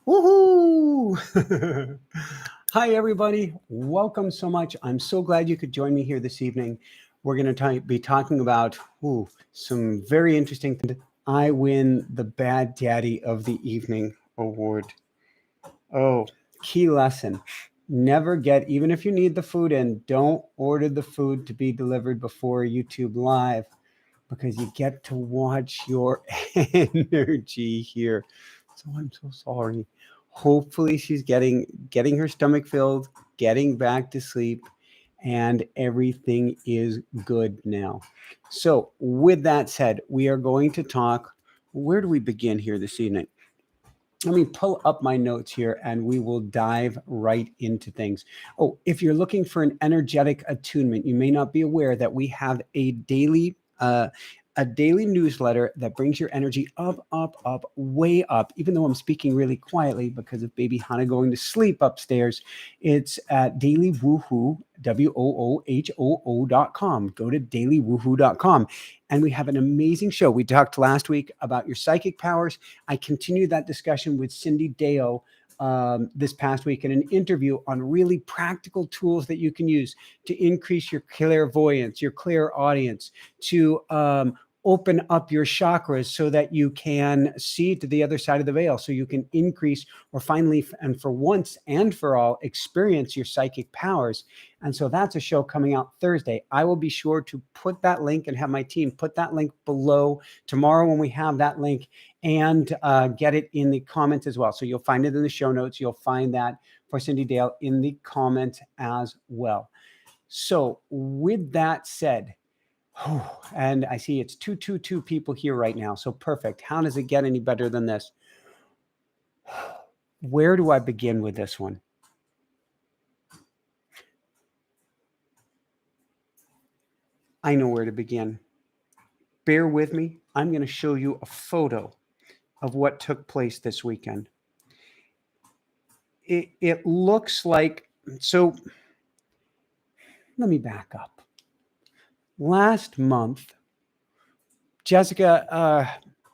Woohoo! Hi, everybody. Welcome so much. I'm so glad you could join me here this evening. We're going to be talking about some very interesting things. I win the Bad Daddy of the Evening award. Oh, key lesson. Never get, even if you need the food in, don't order the food to be delivered before YouTube Live because you get to watch your energy here. So I'm so sorry. Hopefully she's getting her stomach filled, getting back to sleep, and everything is good now. So with that said, we are going to talk. Where do we begin here this evening? Let me pull up my notes here and we will dive right into things. Oh, if you're looking for an energetic attunement, you may not be aware that we have a daily newsletter that brings your energy up, up, up, way up. Even though I'm speaking really quietly because of baby Hana going to sleep upstairs, it's at dailywoohoo, WOOHOO.com. Go to dailywoohoo.com. And we have an amazing show. We talked last week about your psychic powers. I continued that discussion with Cindy Deo this past week in an interview on really practical tools that you can use to increase your clairvoyance, your clairaudience, to open up your chakras so that you can see to the other side of the veil, so you can increase or finally and for once and for all experience your psychic powers. And so that's a show coming out Thursday. I will be sure to put that link and have my team put that link below tomorrow when we have that link, and get it in the comments as well. So you'll find it in the show notes. You'll find that for Cindy Dale in the comments as well. So with that said, and I see it's 222 people here right now. So perfect. How does it get any better than this? Where do I begin with this one? I know where to begin. Bear with me. I'm going to show you a photo of what took place this weekend. It looks like, so let me back up. Last month, Jessica,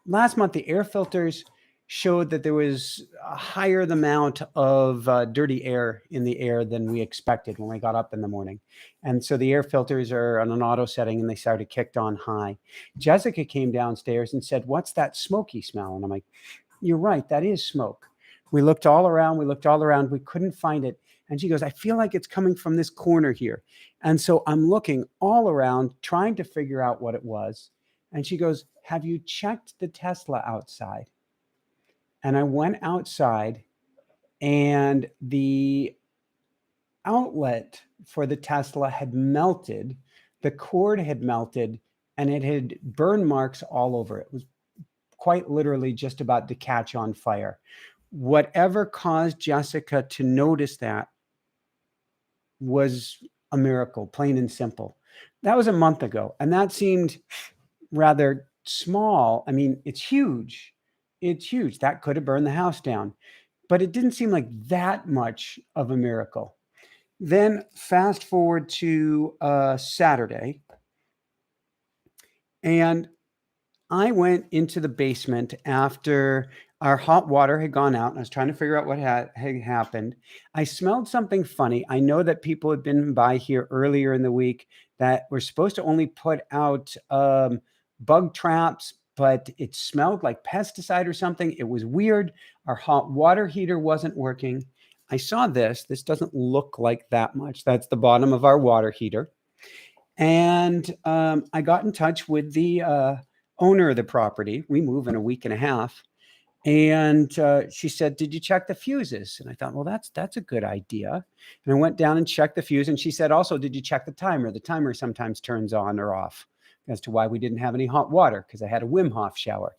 the air filters showed that there was a higher amount of dirty air in the air than we expected when we got up in the morning. And so the air filters are on an auto setting and they started kicked on high. Jessica came downstairs and said, "What's that smoky smell?" And I'm like, "You're right, that is smoke." We looked all around, we couldn't find it. And she goes, "I feel like it's coming from this corner here." And so I'm looking all around, trying to figure out what it was. And she goes, "Have you checked the Tesla outside?" And I went outside, and the outlet for the Tesla had melted, the cord had melted, and it had burn marks all over. It was quite literally just about to catch on fire. Whatever caused Jessica to notice that was a miracle, plain and simple. That was a month ago, and that seemed rather small. I mean, it's huge. It's huge. That could have burned the house down, but it didn't seem like that much of a miracle. Then fast forward to Saturday, and I went into the basement after our hot water had gone out, and I was trying to figure out what had happened. I smelled something funny. I know that people had been by here earlier in the week that were supposed to only put out bug traps, but it smelled like pesticide or something. It was weird. Our hot water heater wasn't working. I saw this. This doesn't look like that much. That's the bottom of our water heater. And I got in touch with the owner of the property. We move in a week and a half. And she said, "Did you check the fuses?" And I thought, well, that's a good idea. And I went down and checked the fuse. And she said, also, "Did you check the timer? The timer sometimes turns on or off," as to why we didn't have any hot water, because I had a Wim Hof shower.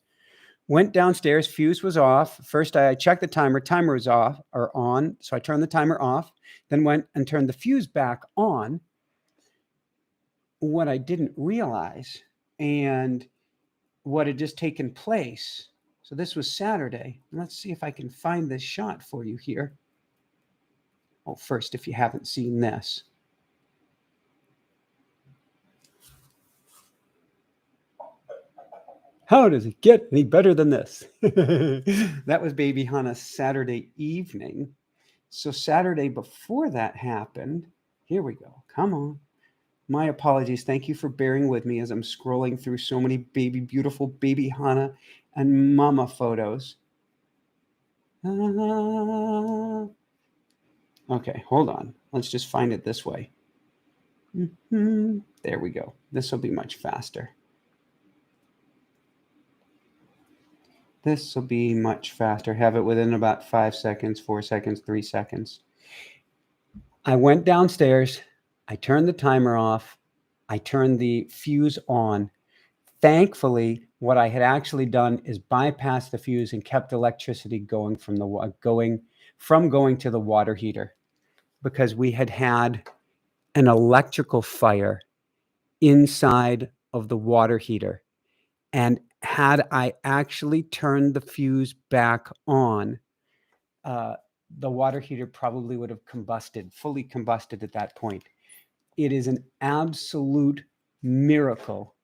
Went downstairs, fuse was off. First, I checked the timer was off or on. So I turned the timer off, then went and turned the fuse back on. What I didn't realize and what had just taken place. So this was Saturday. Let's see if I can find this shot for you here. Oh, first, if you haven't seen this. How does it get any better than this? That was baby Hana's Saturday evening. So Saturday before that happened, here we go. Come on. My apologies. Thank you for bearing with me as I'm scrolling through so many beautiful baby Hana and mama photos. Okay, hold on. Let's just find it this way. There we go. This will be much faster. This will be much faster. Have it within about 5 seconds, 4 seconds, 3 seconds. I went downstairs. I turned the timer off. I turned the fuse on. Thankfully, what I had actually done is bypass the fuse and kept electricity going from going to the water heater, because we had an electrical fire inside of the water heater. And had I actually turned the fuse back on, the water heater probably would have fully combusted at that point. It is an absolute miracle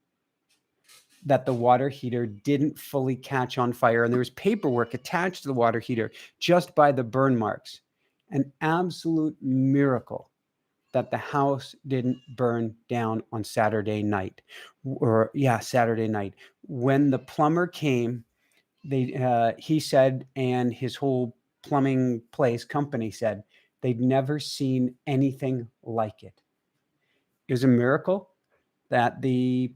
that the water heater didn't fully catch on fire. And there was paperwork attached to the water heater just by the burn marks. An absolute miracle that the house didn't burn down on Saturday night. Saturday night. When the plumber came, he said, and his whole plumbing company said, they'd never seen anything like it. It was a miracle that the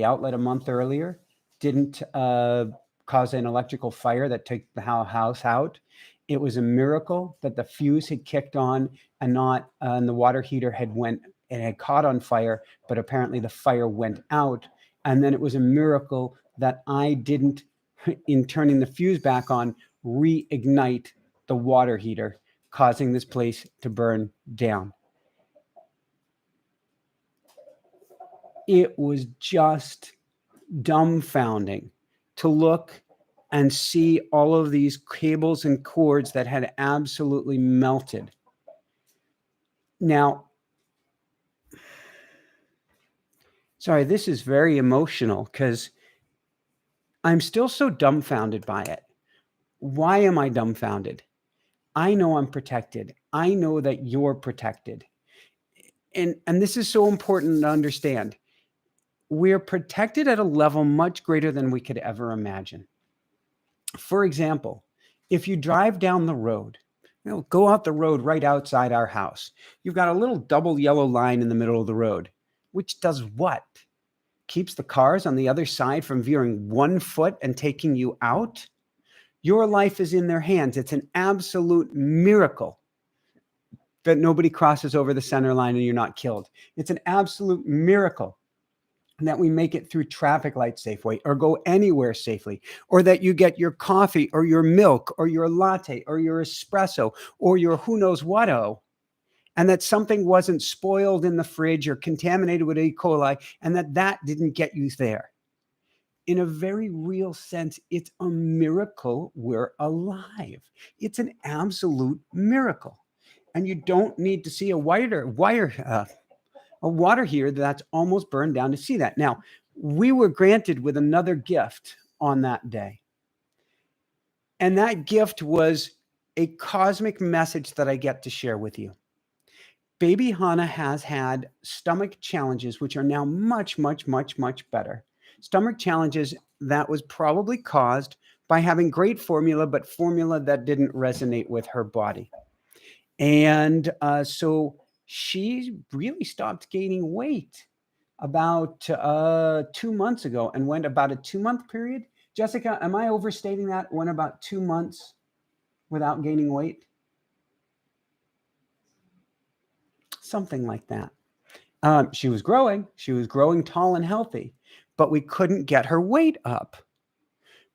outlet a month earlier, didn't cause an electrical fire that took the house out. It was a miracle that the fuse had kicked on and the water heater had caught on fire, but apparently the fire went out. And then it was a miracle that I didn't, in turning the fuse back on, reignite the water heater, causing this place to burn down. It was just dumbfounding to look and see all of these cables and cords that had absolutely melted. Now, sorry, this is very emotional because I'm still so dumbfounded by it. Why am I dumbfounded? I know I'm protected. I know that you're protected. And this is so important to understand. We're protected at a level much greater than we could ever imagine. For example, if you drive down the road, go out the road right outside our house, you've got a little double yellow line in the middle of the road, which does what? Keeps the cars on the other side from veering 1 foot and taking you out? Your life is in their hands. It's an absolute miracle that nobody crosses over the center line and you're not killed. It's an absolute miracle that we make it through traffic lights safely or go anywhere safely, or that you get your coffee or your milk or your latte or your espresso or your who knows what-o, and that something wasn't spoiled in the fridge or contaminated with E. coli, and that didn't get you there. In a very real sense, it's a miracle we're alive. It's an absolute miracle. And you don't need to see a water heater that's almost burned down to see that. Now, we were granted with another gift on that day. And that gift was a cosmic message that I get to share with you. Baby Hana has had stomach challenges, which are now much, much, much, much better. Stomach challenges that was probably caused by having great formula, but formula that didn't resonate with her body. And so she really stopped gaining weight about 2 months ago, and went about a 2-month period. Jessica, am I overstating that? Went about 2 months without gaining weight? Something like that. She was growing tall and healthy, but we couldn't get her weight up.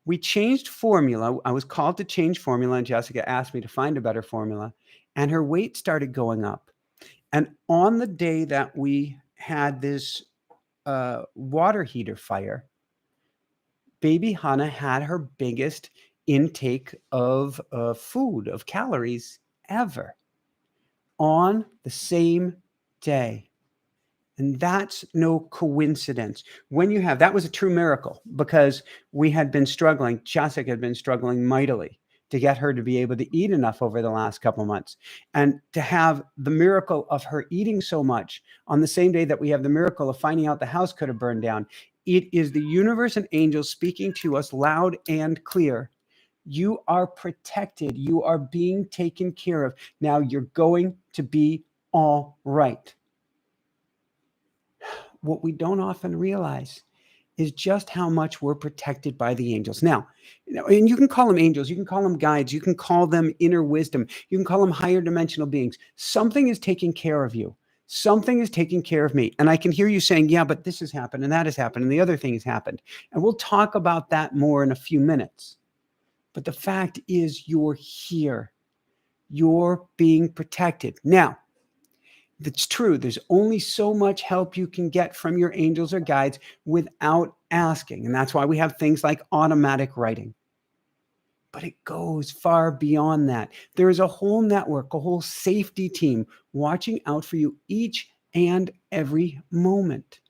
We changed formula. I was called to change formula, and Jessica asked me to find a better formula, and her weight started going up. And on the day that we had this water heater fire, baby Hana had her biggest intake of food, of calories ever, on the same day. And that's no coincidence. When you have, that was a true miracle because we had been struggling. Jessica had been struggling mightily to get her to be able to eat enough over the last couple of months. And to have the miracle of her eating so much on the same day that we have the miracle of finding out the house could have burned down, it is the universe and angels speaking to us loud and clear. You are protected. You are being taken care of. Now you're going to be all right. What we don't often realize is just how much we're protected by the angels. Now, and you can call them angels, you can call them guides, you can call them inner wisdom, you can call them higher dimensional beings. Something is taking care of you. Something is taking care of me. And I can hear you saying, yeah, but this has happened and that has happened and the other thing has happened. And we'll talk about that more in a few minutes. But the fact is, you're here. You're being protected. Now, that's true. There's only so much help you can get from your angels or guides without asking. And that's why we have things like automatic writing. But it goes far beyond that. There is a whole network, a whole safety team watching out for you each and every moment.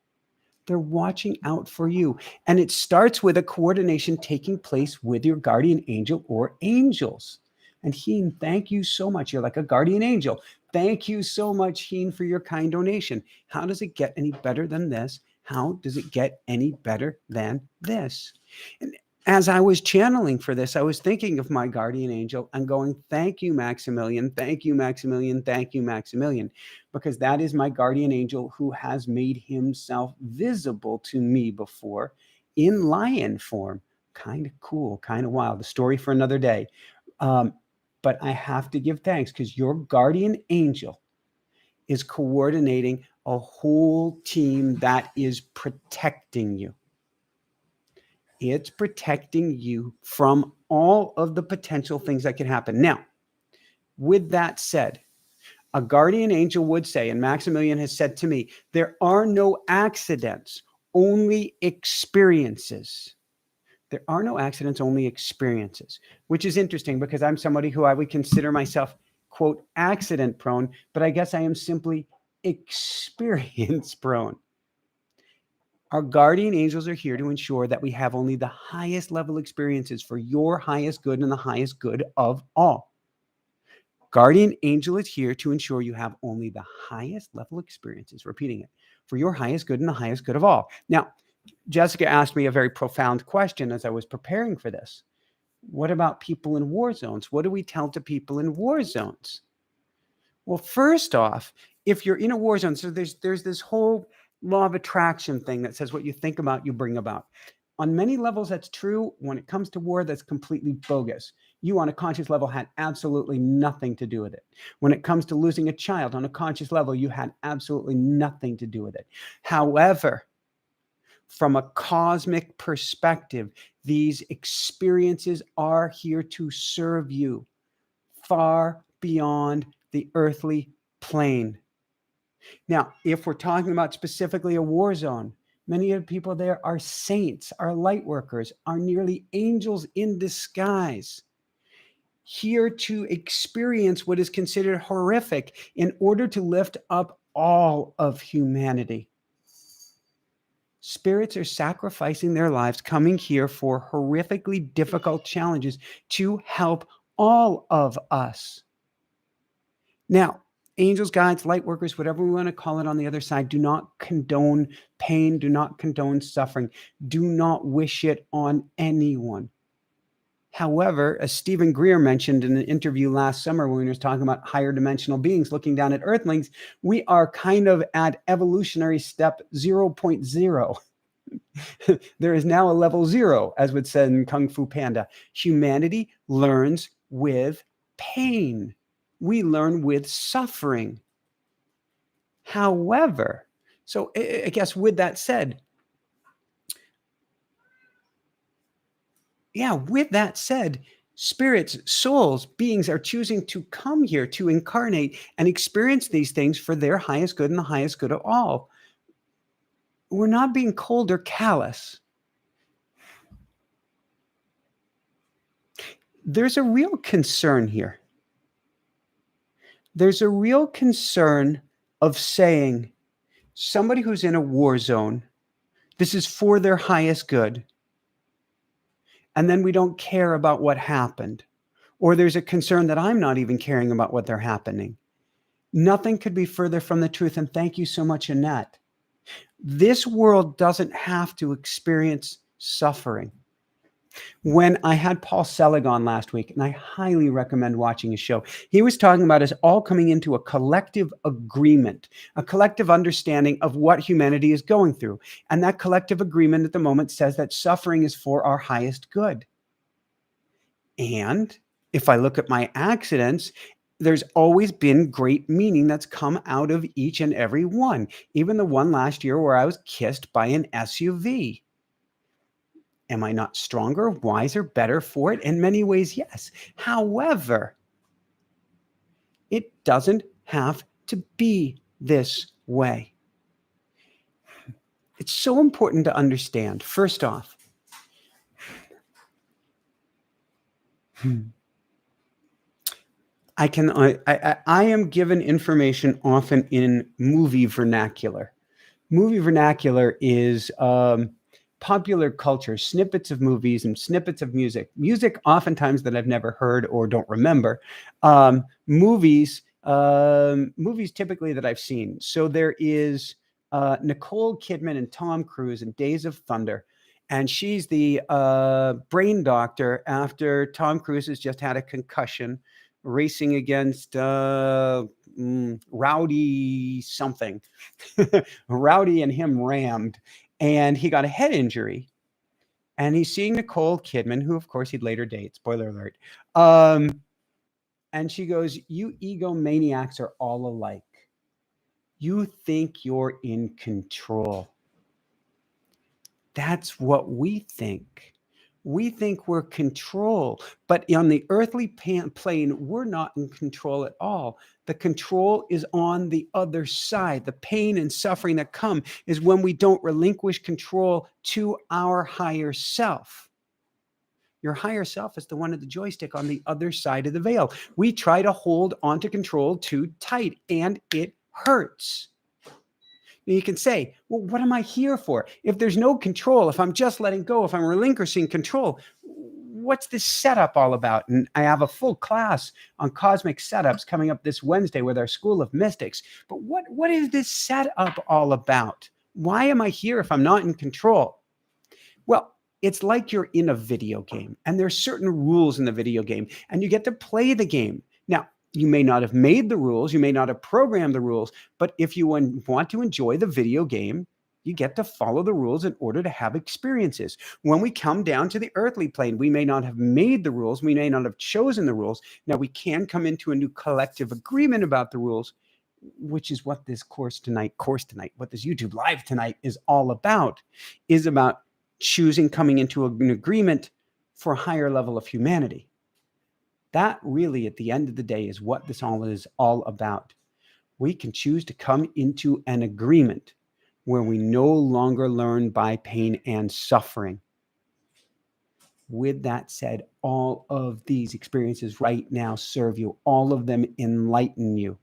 They're watching out for you. And it starts with a coordination taking place with your guardian angel or angels. And Heen, thank you so much. You're like a guardian angel. Thank you so much, Heen, for your kind donation. How does it get any better than this? How does it get any better than this? And as I was channeling for this, I was thinking of my guardian angel and going, thank you, Maximilian. Thank you, Maximilian. Thank you, Maximilian. Because that is my guardian angel who has made himself visible to me before in lion form. Kind of cool, kind of wild. The story for another day. But I have to give thanks because your guardian angel is coordinating a whole team that is protecting you. It's protecting you from all of the potential things that can happen. Now, with that said, a guardian angel would say, and Maximilian has said to me, there are no accidents, only experiences. There are no accidents, only experiences, which is interesting because I'm somebody who I would consider myself, quote, accident prone, but I guess I am simply experience prone. Our guardian angels are here to ensure that we have only the highest level experiences for your highest good and the highest good of all. Guardian angel is here to ensure you have only the highest level experiences, repeating it, for your highest good and the highest good of all. Now, Jessica asked me a very profound question as I was preparing for this. What about people in war zones? What do we tell to people in war zones? Well, first off, if you're in a war zone, so there's this whole law of attraction thing that says what you think about, you bring about. On many levels, that's true. When it comes to war, that's completely bogus. You on a conscious level had absolutely nothing to do with it. When it comes to losing a child on a conscious level, you had absolutely nothing to do with it. However, from a cosmic perspective, these experiences are here to serve you far beyond the earthly plane. Now, if we're talking about specifically a war zone, many of the people there are saints, are light workers, are nearly angels in disguise, here to experience what is considered horrific in order to lift up all of humanity. Spirits are sacrificing their lives, coming here for horrifically difficult challenges to help all of us. Now, angels, guides, light workers, whatever we want to call it on the other side, do not condone pain, do not condone suffering, do not wish it on anyone. However, as Stephen Greer mentioned in an interview last summer when he was talking about higher dimensional beings looking down at earthlings, we are kind of at evolutionary step 0.0. There is now a level 0, as would say in Kung Fu Panda. Humanity learns with pain. We learn with suffering. However, so I guess with that said, spirits, souls, beings are choosing to come here to incarnate and experience these things for their highest good and the highest good of all. We're not being cold or callous. There's a real concern here. There's a real concern of saying, somebody who's in a war zone, this is for their highest good. And then we don't care about what happened. Or there's a concern that I'm not even caring about what they're happening. Nothing could be further from the truth. And thank you so much, Annette. This world doesn't have to experience suffering. When I had Paul Selig on last week, and I highly recommend watching his show, he was talking about us all coming into a collective agreement, a collective understanding of what humanity is going through. And that collective agreement at the moment says that suffering is for our highest good. And if I look at my accidents, there's always been great meaning that's come out of each and every one, even the one last year where I was kissed by an SUV. Am I not stronger, wiser, better for it? In many ways, yes. However, it doesn't have to be this way. It's so important to understand. First off, I am given information often in movie vernacular. Movie vernacular is popular culture, snippets of movies and snippets of music. Music oftentimes that I've never heard or don't remember. Movies typically that I've seen. So there is Nicole Kidman and Tom Cruise in Days of Thunder. And she's the brain doctor after Tom Cruise has just had a concussion racing against Rowdy something. Rowdy and him rammed. And he got a head injury. And he's seeing Nicole Kidman, who, of course, he'd later date. Spoiler alert. And she goes, "You egomaniacs are all alike. You think you're in control." That's what we think. We think we're control, but on the earthly plane, we're not in control at all. The control is on the other side. The pain and suffering that come is when we don't relinquish control to our higher self. Your higher self is the one at the joystick on the other side of the veil. We try to hold onto control too tight, and it hurts. You can say, well, what am I here for? If there's no control, if I'm just letting go, if I'm relinquishing control, what's this setup all about? And I have a full class on cosmic setups coming up this Wednesday with our School of Mystics. But what is this setup all about? Why am I here if I'm not in control? Well, it's like you're in a video game, and there's certain rules in the video game, and you get to play the game. Now, you may not have made the rules, you may not have programmed the rules, but if you want to enjoy the video game, you get to follow the rules in order to have experiences. When we come down to the earthly plane, we may not have made the rules, we may not have chosen the rules. Now, we can come into a new collective agreement about the rules, which is what this course tonight, what this YouTube Live tonight is all about, is about choosing coming into an agreement for a higher level of humanity. That really, at the end of the day, is what this all is all about. We can choose to come into an agreement where we no longer learn by pain and suffering. With that said, all of these experiences right now serve you. All of them enlighten you.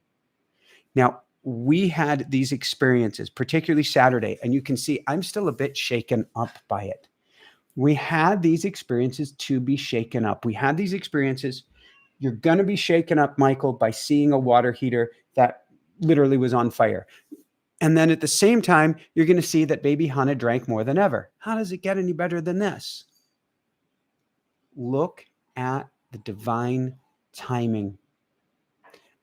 Now, we had these experiences, particularly Saturday, and you can see I'm still a bit shaken up by it. We had these experiences to be shaken up. We had these experiences. You're going to be shaken up, Michael, by seeing a water heater that literally was on fire. And then at the same time, you're going to see that baby Hana drank more than ever. How does it get any better than this? Look at the divine timing.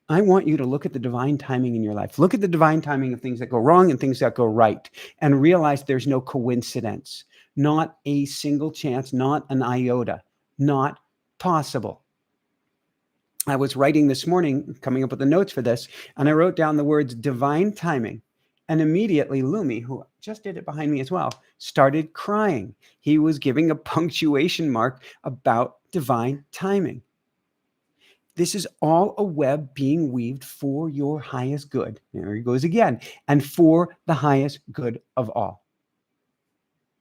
I want you to look at the divine timing in your life. Look at the divine timing of things that go wrong and things that go right, and realize there's no coincidence, not a single chance, not an iota, not possible. I was writing this morning, coming up with the notes for this, and I wrote down the words divine timing. And immediately Lumi, who just did it behind me as well, started crying. He was giving a punctuation mark about divine timing. This is all a web being weaved for your highest good. There he goes again. And for the highest good of all.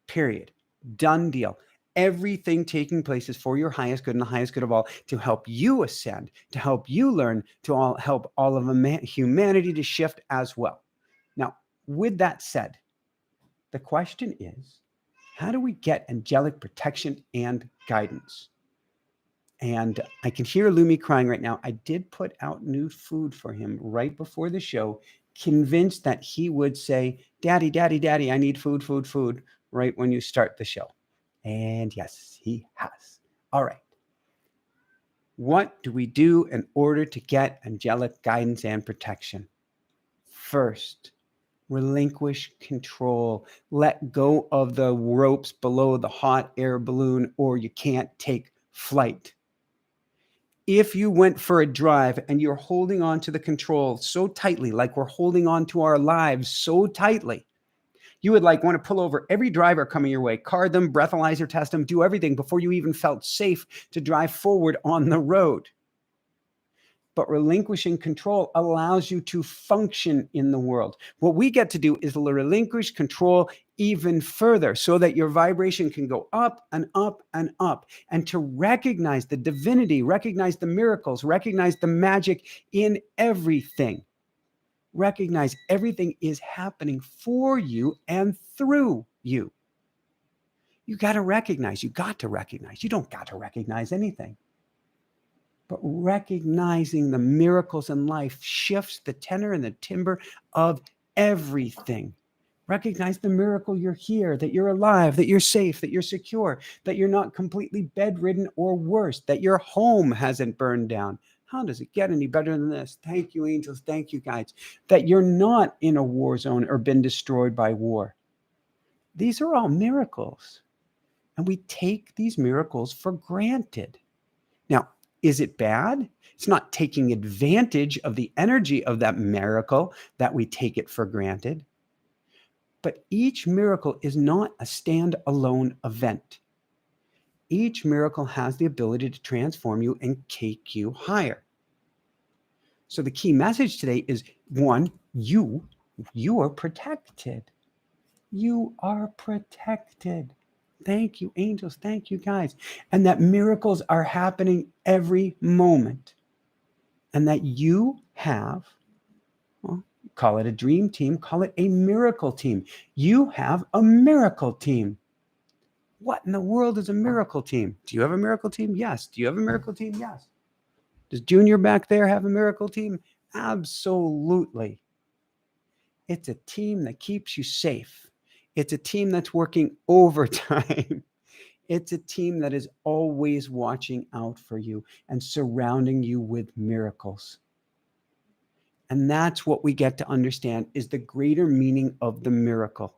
Period. Done deal. Everything taking place is for your highest good and the highest good of all, to help you ascend, to help you learn, to help all of humanity to shift as well. Now, with that said, the question is, how do we get angelic protection and guidance? And I can hear Lumi crying right now. I did put out new food for him right before the show, convinced that he would say, Daddy, Daddy, Daddy, I need food, food, food, right when you start the show. And yes, he has. All right. What do we do in order to get angelic guidance and protection? First, relinquish control. Let go of the ropes below the hot air balloon, or you can't take flight. If you went for a drive and you're holding on to the control so tightly, like we're holding on to our lives so tightly, you would like want to pull over every driver coming your way, card them, breathalyzer test them, do everything before you even felt safe to drive forward on the road. But relinquishing control allows you to function in the world. What we get to do is relinquish control even further so that your vibration can go up and up and up, and to recognize the divinity, recognize the miracles, recognize the magic in everything. Recognize everything is happening for you and through you. You got to recognize. You don't got to recognize anything. But recognizing the miracles in life shifts the tenor and the timbre of everything. Recognize the miracle you're here, that you're alive, that you're safe, that you're secure, that you're not completely bedridden or worse, that your home hasn't burned down. How does it get any better than this? Thank you, angels. Thank you, guides. That you're not in a war zone or been destroyed by war. These are all miracles. And we take these miracles for granted. Now, is it bad? It's not taking advantage of the energy of that miracle that we take it for granted. But each miracle is not a stand-alone event. Each miracle has the ability to transform you and take you higher. So the key message today is, one, you are protected. You are protected. Thank you, angels. Thank you, guys. And that miracles are happening every moment. And that you have, well, call it a dream team, call it a miracle team. You have a miracle team. What in the world is a miracle team? Do you have a miracle team? Yes. Do you have a miracle team? Yes. Does Junior back there have a miracle team? Absolutely. It's a team that keeps you safe. It's a team that's working overtime. It's a team that is always watching out for you and surrounding you with miracles. And that's what we get to understand is the greater meaning of the miracle.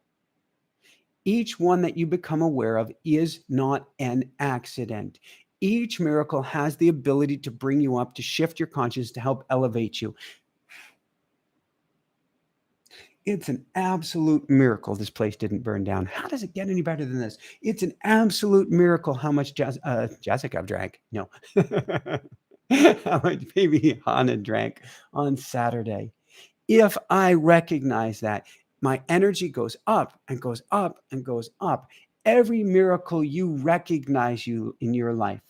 Each one that you become aware of is not an accident. Each miracle has the ability to bring you up, to shift your consciousness, to help elevate you. It's an absolute miracle this place didn't burn down. How does it get any better than this? It's an absolute miracle how much Jessica drank. No. How much baby Hana drank on Saturday. If I recognize that, my energy goes up and goes up and goes up. Every miracle you recognize you in your life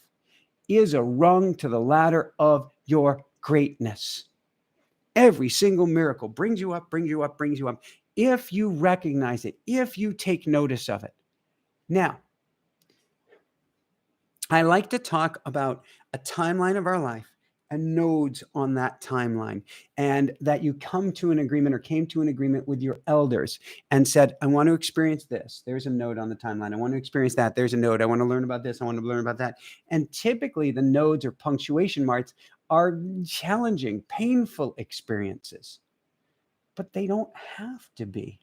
is a rung to the ladder of your greatness. Every single miracle brings you up, brings you up, brings you up. If you recognize it, if you take notice of it. Now, I like to talk about a timeline of our life and nodes on that timeline, and that you come to an agreement or came to an agreement with your elders and said, I want to experience this. There's a node on the timeline. I want to experience that. There's a node. I want to learn about this. I want to learn about that. And typically the nodes or punctuation marks are challenging, painful experiences, but they don't have to be.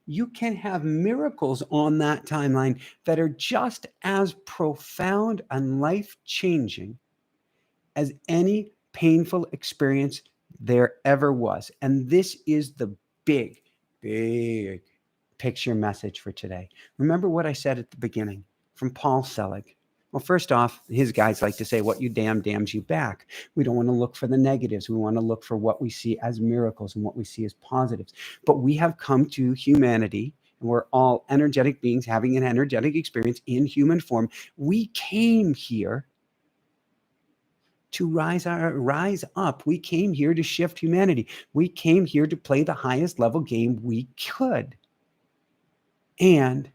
You can have miracles on that timeline that are just as profound and life-changing as any painful experience there ever was. And this is the big, big picture message for today. Remember what I said at the beginning from Paul Selig. Well, first off, his guys like to say, what you damn damns you back. We don't want to look for the negatives. We want to look for what we see as miracles and what we see as positives. But we have come to humanity, and we're all energetic beings having an energetic experience in human form. We came here to rise up. We came here to shift humanity. We came here to play the highest level game we could. And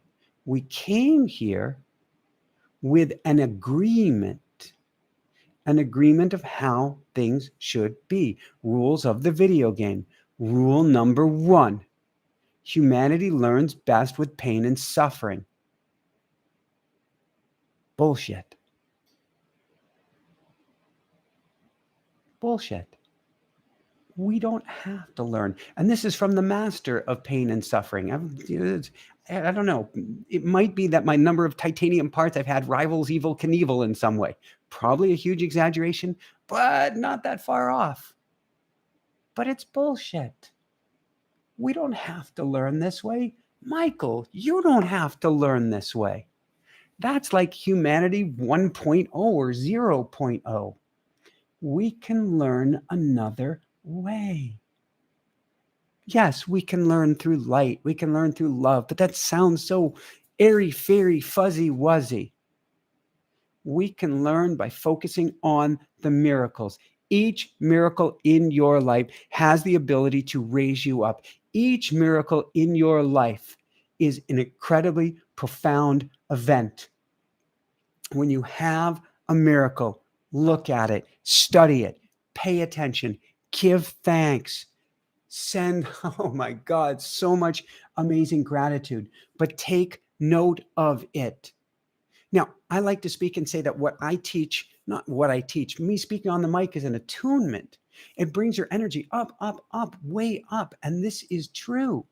we came here with an agreement of how things should be. Rules of the video game. Rule number 1, humanity learns best with pain and suffering. Bullshit. Bullshit. We don't have to learn. And this is from the master of pain and suffering. I don't know. It might be that my number of titanium parts I've had rivals Evel Knievel in some way. Probably a huge exaggeration, but not that far off. But it's bullshit. We don't have to learn this way. Michael, you don't have to learn this way. That's like humanity 1.0 or 0.0. We can learn another way. Yes, we can learn through light. We can learn through love, but that sounds so airy, fairy, fuzzy, wuzzy. We can learn by focusing on the miracles. Each miracle in your life has the ability to raise you up. Each miracle in your life is an incredibly profound event. When you have a miracle, look at it, study it, pay attention, give thanks, send, oh my God, so much amazing gratitude, but take note of it. Now, I like to speak and say that what I teach, not what I teach, me speaking on the mic is an attunement. It brings your energy up, up, up, way up. And this is true.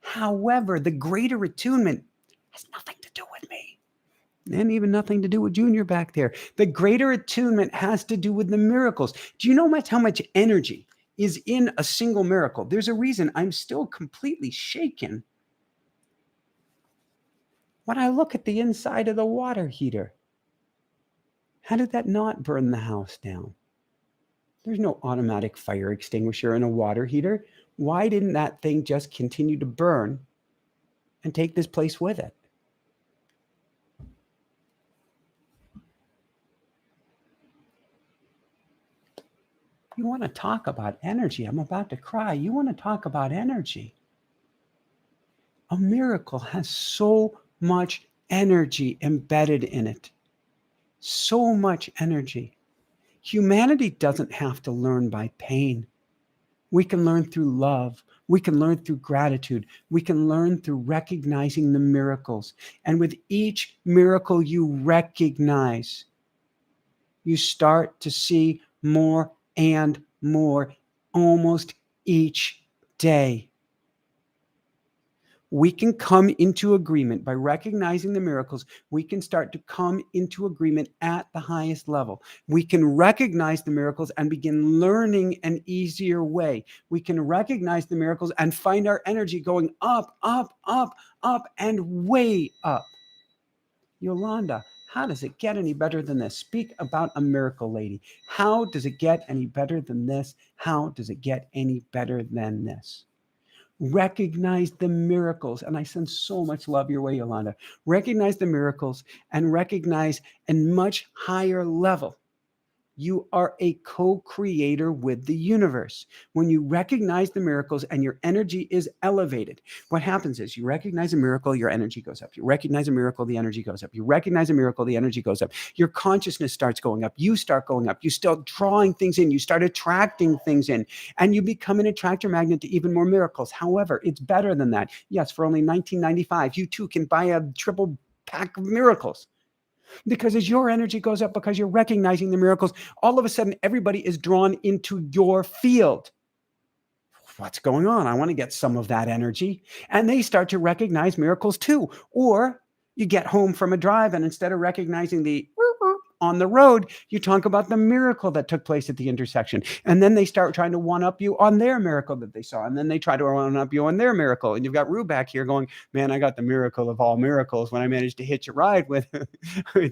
However, the greater attunement has nothing to do with me. And even nothing to do with Junior back there. The greater attunement has to do with the miracles. Do you know how much energy is in a single miracle? There's a reason I'm still completely shaken when I look at the inside of the water heater. How did that not burn the house down? There's no automatic fire extinguisher in a water heater. Why didn't that thing just continue to burn and take this place with it? You want to talk about energy? I'm about to cry. You want to talk about energy? A miracle has so much energy embedded in it. So much energy. Humanity doesn't have to learn by pain. We can learn through love. We can learn through gratitude. We can learn through recognizing the miracles. And with each miracle you recognize, you start to see more and more almost each day. We can come into agreement by recognizing the miracles. We can start to come into agreement at the highest level. We can recognize the miracles and begin learning an easier way. We can recognize the miracles and find our energy going up, up, up, up, and way up. Yolanda, how does it get any better than this? Speak about a miracle, lady. How does it get any better than this? How does it get any better than this? Recognize the miracles. And I send so much love your way, Yolanda. Recognize the miracles and recognize a much higher level. You are a co-creator with the universe. When you recognize the miracles and your energy is elevated, what happens is you recognize a miracle, your energy goes up. You recognize a miracle, the energy goes up. You recognize a miracle, the energy goes up. Your consciousness starts going up. You start going up. You start drawing things in. You start attracting things in. And you become an attractor magnet to even more miracles. However, it's better than that. Yes, for only $19.95, you too can buy a triple pack of miracles. Because as your energy goes up, because you're recognizing the miracles, all of a sudden everybody is drawn into your field. What's going on? I want to get some of that energy. And they start to recognize miracles too. Or you get home from a drive and instead of recognizing the on the road, you talk about the miracle that took place at the intersection. And then they start trying to one-up you on their miracle that they saw. And then they try to one-up you on their miracle. And you've got Rue back here going, man, I got the miracle of all miracles when I managed to hitch a ride with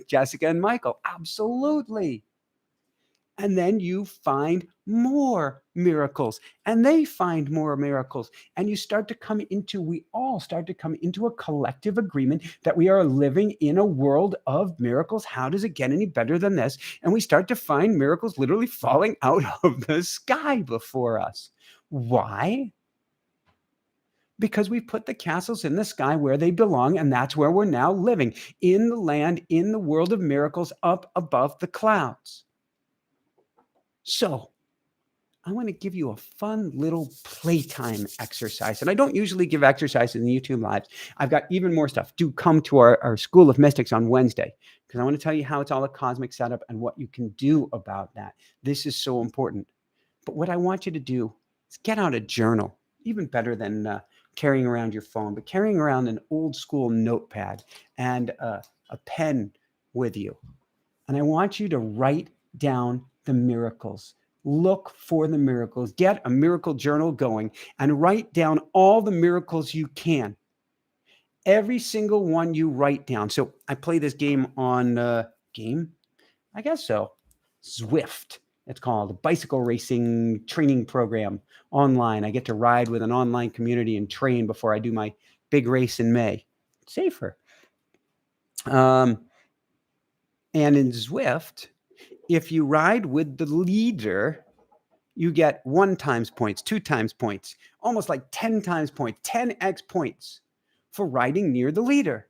Jessica and Michael. Absolutely. And then you find more miracles, and they find more miracles. And we all start to come into a collective agreement that we are living in a world of miracles. How does it get any better than this? And we start to find miracles literally falling out of the sky before us. Why? Because we put the castles in the sky where they belong, and that's where we're now living, in the land, in the world of miracles, up above the clouds. So I want to give you a fun little playtime exercise. And I don't usually give exercises in the YouTube lives. I've got even more stuff. Do come to our School of Mystics on Wednesday, because I want to tell you how it's all a cosmic setup and what you can do about that. This is so important. But what I want you to do is get out a journal, even better than carrying around your phone, but carrying around an old school notepad and a pen with you. And I want you to write down the miracles. Look for the miracles. Get a miracle journal going and write down all the miracles you can. Every single one you write down. So I play this game on I guess so. Zwift. It's called a bicycle racing training program online. I get to ride with an online community and train before I do my big race in May. It's safer. And in Zwift, if you ride with the leader, you get 1 times points, 2 times points, almost like 10 times points, 10x points for riding near the leader.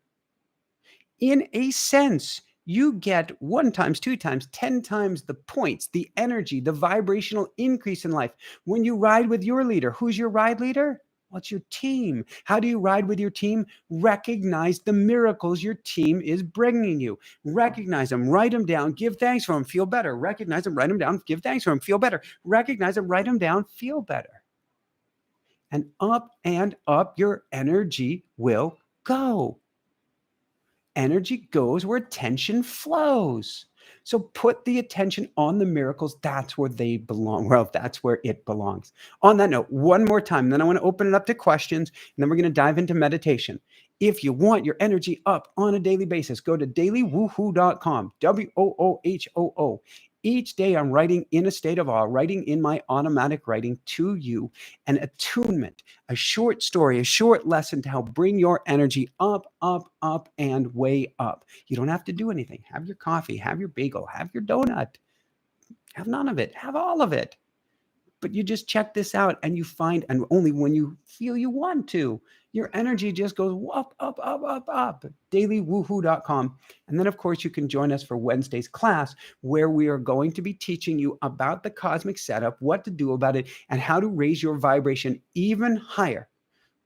In a sense, you get 1 times, 2 times, 10 times the points, the energy, the vibrational increase in life when you ride with your leader. Who's your ride leader? Well, it's your team. How do you ride with your team? Recognize the miracles your team is bringing you. Recognize them, write them down, give thanks for them, feel better. Recognize them, write them down, give thanks for them, feel better. Recognize them, write them down, feel better. And up your energy will go. Energy goes where attention flows. So put the attention on the miracles. That's where they belong. Well, that's where it belongs. On that note, one more time, then I want to open it up to questions, and then we're going to dive into meditation. If you want your energy up on a daily basis, go to dailywoohoo.com, WOOHOO. Each day I'm writing in a state of awe, writing in my automatic writing to you, an attunement, a short story, a short lesson to help bring your energy up, up, up, and way up. You don't have to do anything. Have your coffee, have your bagel, have your donut. Have none of it. Have all of it. But you just check this out and you find, and only when you feel you want to, your energy just goes up, up, up, up, up. dailywoohoo.com. And then, of course, you can join us for Wednesday's class, where we are going to be teaching you about the cosmic setup, what to do about it, and how to raise your vibration even higher.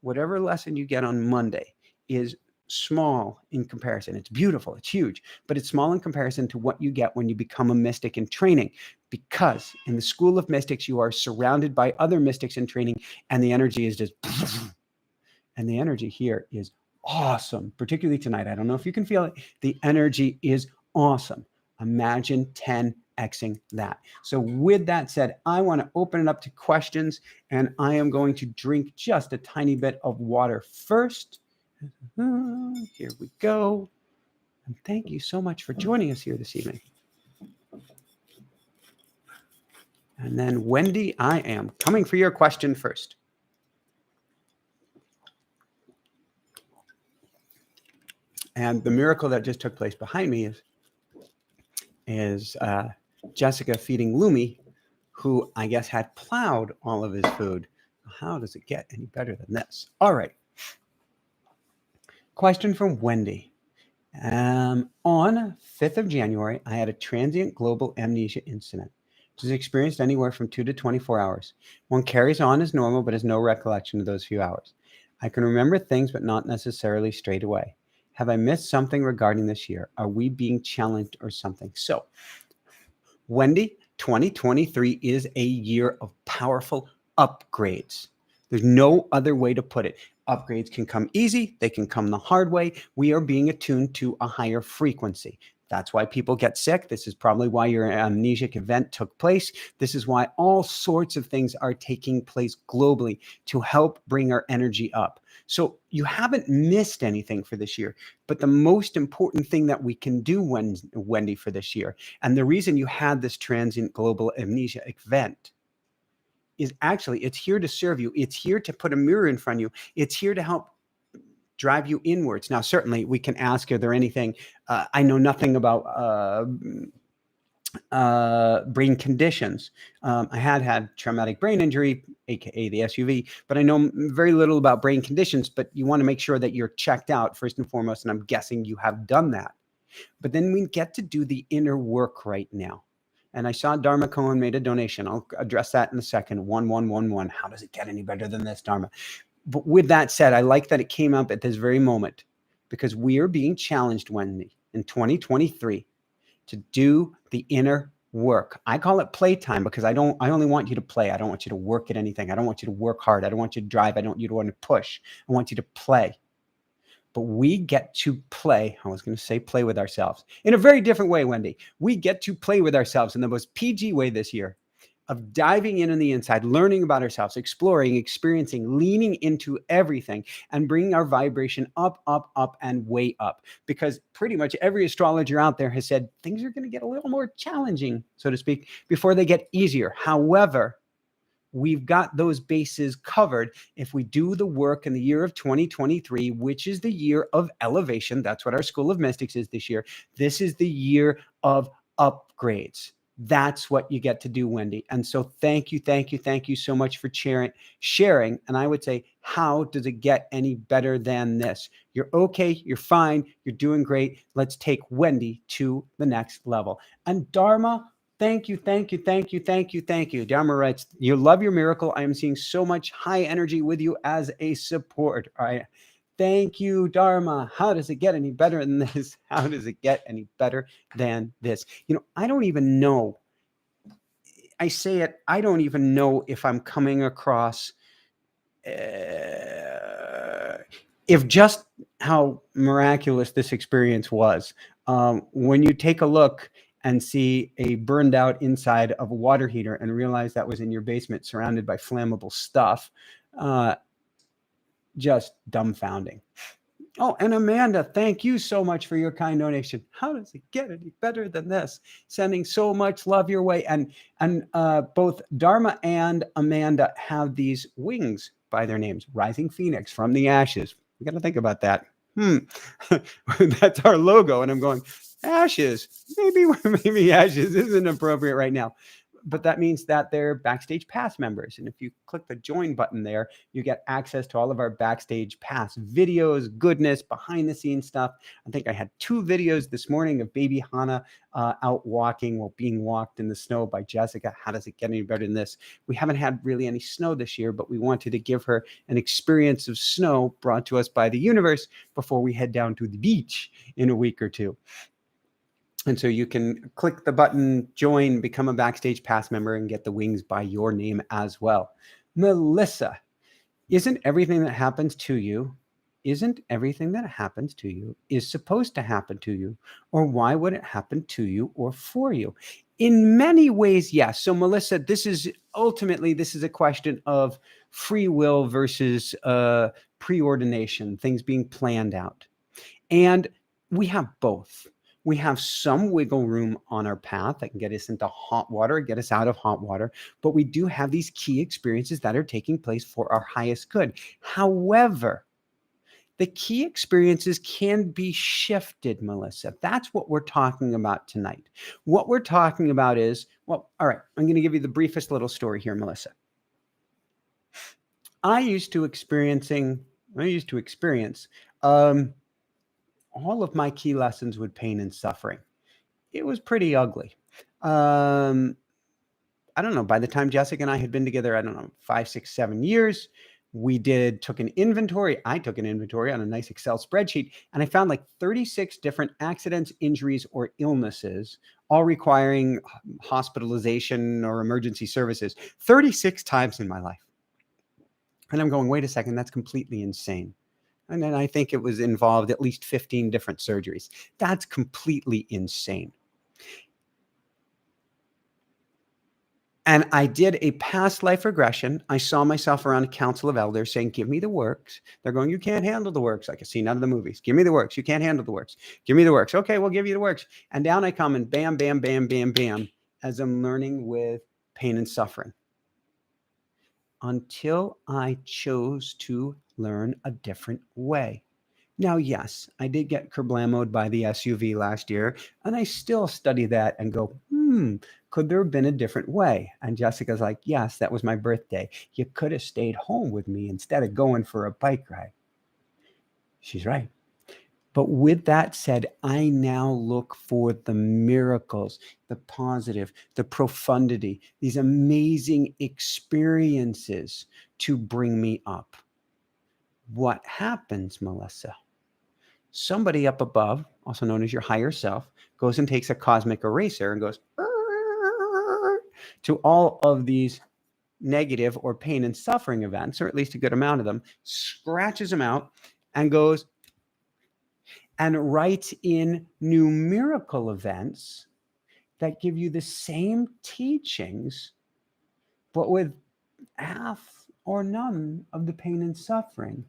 Whatever lesson you get on Monday is small in comparison. It's beautiful, it's huge, but it's small in comparison to what you get when you become a mystic in training, because in the School of Mystics, you are surrounded by other mystics in training, and the energy is just, and the energy here is awesome, particularly tonight. I don't know if you can feel it. The energy is awesome. Imagine 10xing that. So with that said, I want to open it up to questions, and I am going to drink just a tiny bit of water first. Here we go. And thank you so much for joining us here this evening. And then, Wendy, I am coming for your question first. And the miracle that just took place behind me is Jessica feeding Lumi, who I guess had plowed all of his food. How does it get any better than this? All right. Question from Wendy. On 5th of January, I had a transient global amnesia incident, which is experienced anywhere from 2 to 24 hours. One carries on as normal, but has no recollection of those few hours. I can remember things, but not necessarily straight away. Have I missed something regarding this year? Are we being challenged or something? So, Wendy, 2023 is a year of powerful upgrades. There's no other way to put it. Upgrades can come easy. They can come the hard way. We are being attuned to a higher frequency. That's why people get sick. This is probably why your amnesic event took place. This is why all sorts of things are taking place globally to help bring our energy up. So you haven't missed anything for this year. But the most important thing that we can do, Wendy, for this year, and the reason you had this transient global amnesia event, is actually it's here to serve you. It's here to put a mirror in front of you. It's here to help drive you inwards. Now, certainly we can ask, are there anything, I know nothing about brain conditions. I had traumatic brain injury, aka the SUV, but I know very little about brain conditions. But you want to make sure that you're checked out first and foremost, and I'm guessing you have done that. But then we get to do the inner work right now. And I saw Dharma Cohen made a donation. I'll address that in a second. 1111. How does it get any better than this, Dharma? But with that said, I like that it came up at this very moment, because we are being challenged, Wendy, in 2023 to do the inner work. I call it playtime, because I only want you to play. I don't want you to work at anything. I don't want you to work hard. I don't want you to drive. I don't want you to want to push. I want you to play. But we get to play. I was going to say play with ourselves in a very different way, Wendy. We get to play with ourselves in the most PG way this year, of diving in on the inside, learning about ourselves, exploring, experiencing, leaning into everything, and bringing our vibration up, up, up, and way up. Because pretty much every astrologer out there has said things are going to get a little more challenging, so to speak, before they get easier. However, we've got those bases covered if we do the work in the year of 2023, which is the year of elevation. That's what our School of Mystics is this year. This is the year of upgrades. That's what you get to do, Wendy. And so thank you so much for sharing. And I would say, how does it get any better than this? You're okay. You're fine. You're doing great. Let's take Wendy to the next level. And Dharma, thank you. Dharma writes, you love your miracle. I am seeing so much high energy with you as a support. All right. Thank you, Dharma. How does it get any better than this? How does it get any better than this? I don't even know. I say it, I don't even know if I'm coming across, if just how miraculous this experience was. When you take a look and see a burned out inside of a water heater and realize that was in your basement surrounded by flammable stuff, just dumbfounding. Oh, and Amanda, thank you so much for your kind donation. How does it get any better than this? Sending so much love your way. And both Dharma and Amanda have these wings by their names, Rising Phoenix from the Ashes. We got to think about that. That's our logo. And I'm going, ashes. Maybe ashes isn't appropriate right now. But that means that they're Backstage Pass members. And if you click the join button there, you get access to all of our Backstage Pass videos, goodness, behind the scenes stuff. I think I had 2 videos this morning of baby Hana out walking while being walked in the snow by Jessica. How does it get any better than this? We haven't had really any snow this year, but we wanted to give her an experience of snow brought to us by the universe before we head down to the beach in a week or 2. And so you can click the button, join, become a Backstage Pass member, and get the wings by your name as well. Melissa, isn't everything that happens to you is supposed to happen to you? Or why would it happen to you or for you? In many ways, yes. So Melissa, this is a question of free will versus preordination, things being planned out. And we have both. We have some wiggle room on our path that can get us into hot water, get us out of hot water, but we do have these key experiences that are taking place for our highest good. However, the key experiences can be shifted, Melissa. That's what we're talking about tonight. What we're talking about is, well, all right, I'm going to give you the briefest little story here, Melissa. I used to experience all of my key lessons with pain and suffering. It was pretty ugly. I don't know, by the time Jessica and I had been together, 5, 6, 7 years, we took an inventory. I took an inventory on a nice Excel spreadsheet, and I found like 36 different accidents, injuries, or illnesses, all requiring hospitalization or emergency services 36 times in my life. And I'm going, wait a second, that's completely insane. And then I think it was involved at least 15 different surgeries. That's completely insane. And I did a past life regression. I saw myself around a council of elders saying, give me the works. They're going, you can't handle the works. Like I see none of the movies. Give me the works. You can't handle the works. Give me the works. Okay, we'll give you the works. And down I come and bam, bam, bam, bam, bam, as I'm learning with pain and suffering. Until I chose to learn a different way. Now, yes, I did get kerblamoed by the SUV last year, and I still study that and go, could there have been a different way? And Jessica's like, yes, that was my birthday. You could have stayed home with me instead of going for a bike ride. She's right. But with that said, I now look for the miracles, the positive, the profundity, these amazing experiences to bring me up. What happens, Melissa? Somebody up above, also known as your higher self, goes and takes a cosmic eraser and goes to all of these negative or pain and suffering events, or at least a good amount of them, scratches them out and goes and writes in new miracle events that give you the same teachings, but with half or none of the pain and suffering,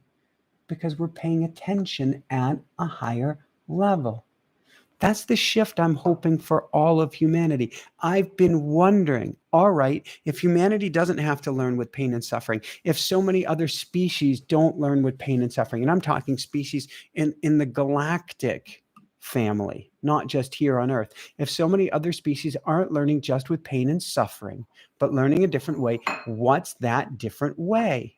because we're paying attention at a higher level. That's the shift I'm hoping for all of humanity. I've been wondering, all right, if humanity doesn't have to learn with pain and suffering, if so many other species don't learn with pain and suffering, and I'm talking species in the galactic family, not just here on Earth, if so many other species aren't learning just with pain and suffering, but learning a different way, what's that different way?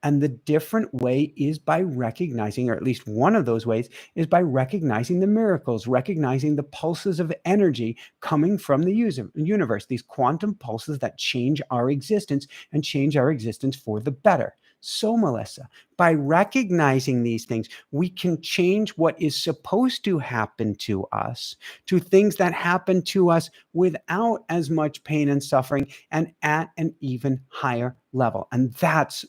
And the different way is by recognizing, or at least one of those ways, is by recognizing the miracles, recognizing the pulses of energy coming from the universe, these quantum pulses that change our existence and change our existence for the better. So, Melissa, by recognizing these things, we can change what is supposed to happen to us to things that happen to us without as much pain and suffering and at an even higher level. And that's,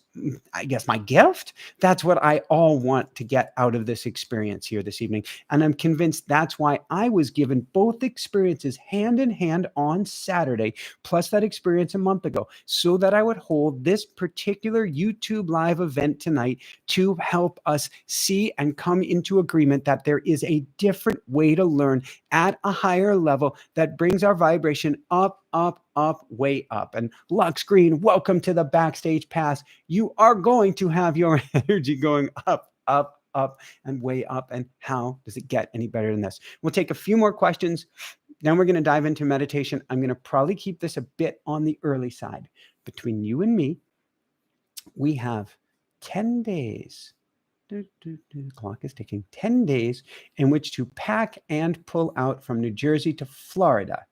I guess, my gift. That's what I all want to get out of this experience here this evening. And I'm convinced that's why I was given both experiences hand in hand on Saturday, plus that experience a month ago, so that I would hold this particular YouTube live event tonight to help us see and come into agreement that there is a different way to learn at a higher level that brings our vibration up, up, up, way up. And Lux Green, welcome to the Backstage Pass. You are going to have your energy going up, up, up, and way up. And how does it get any better than this? We'll take a few more questions. Then we're going to dive into meditation. I'm going to probably keep this a bit on the early side. Between you and me, we have 10 days. The clock is ticking. 10 days in which to pack and pull out from New Jersey to Florida,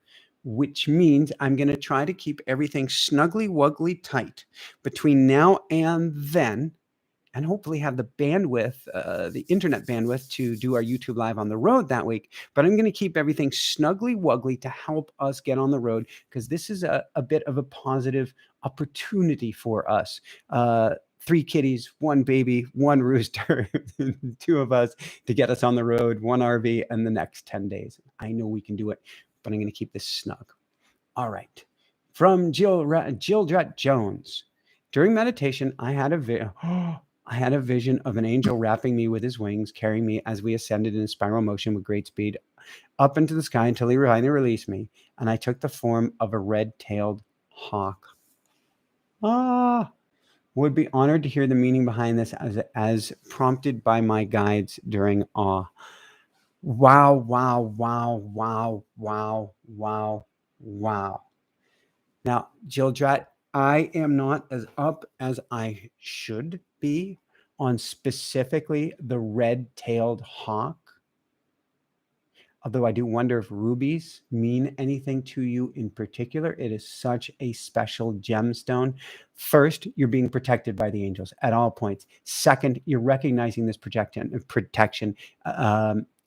which means I'm going to try to keep everything snugly wuggly tight between now and then, and hopefully have the bandwidth, the internet bandwidth to do our YouTube live on the road that week. But I'm going to keep everything snugly wuggly to help us get on the road, because this is a bit of a positive opportunity for us. 3 kitties, 1 baby, 1 rooster, 2 of us to get us on the road, 1 RV, and the next 10 days. I know we can do it, but I'm going to keep this snug. All right. From Gildret Jones. During meditation, I had a vision of an angel wrapping me with his wings, carrying me as we ascended in a spiral motion with great speed up into the sky until he finally released me, and I took the form of a red-tailed hawk. Would be honored to hear the meaning behind this as prompted by my guides during awe. Wow, wow, wow, wow, wow, wow, wow. Now, Gildret, I am not as up as I should be on specifically the red-tailed hawk. Although I do wonder if rubies mean anything to you in particular. It is such a special gemstone. First, you're being protected by the angels at all points. Second, you're recognizing this protection,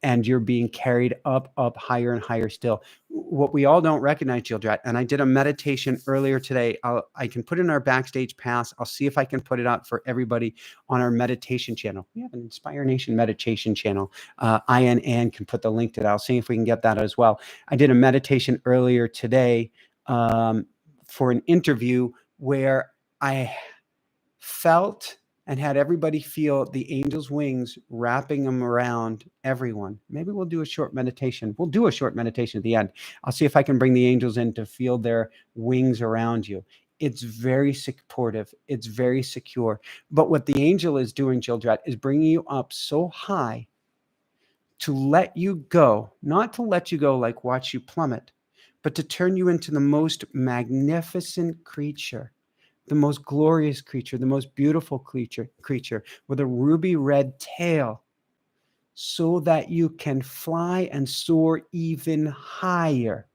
and you're being carried up, higher and higher still. What we all don't recognize, Gildret, and I did a meditation earlier today. I can put in our Backstage Pass. I'll see if I can put it out for everybody on our meditation channel. We have an Inspire Nation meditation channel. Ann can put the link to that. I'll see if we can get that as well. I did a meditation earlier today for an interview where I felt and had everybody feel the angel's wings wrapping them around everyone. Maybe we'll do a short meditation. We'll do a short meditation at the end. I'll see if I can bring the angels in to feel their wings around you. It's very supportive. It's very secure. But what the angel is doing, Childrat, is bringing you up so high to let you go, not to let you go like watch you plummet, but to turn you into the most magnificent creature, the most glorious creature, the most beautiful creature with a ruby red tail, so that you can fly and soar even higher,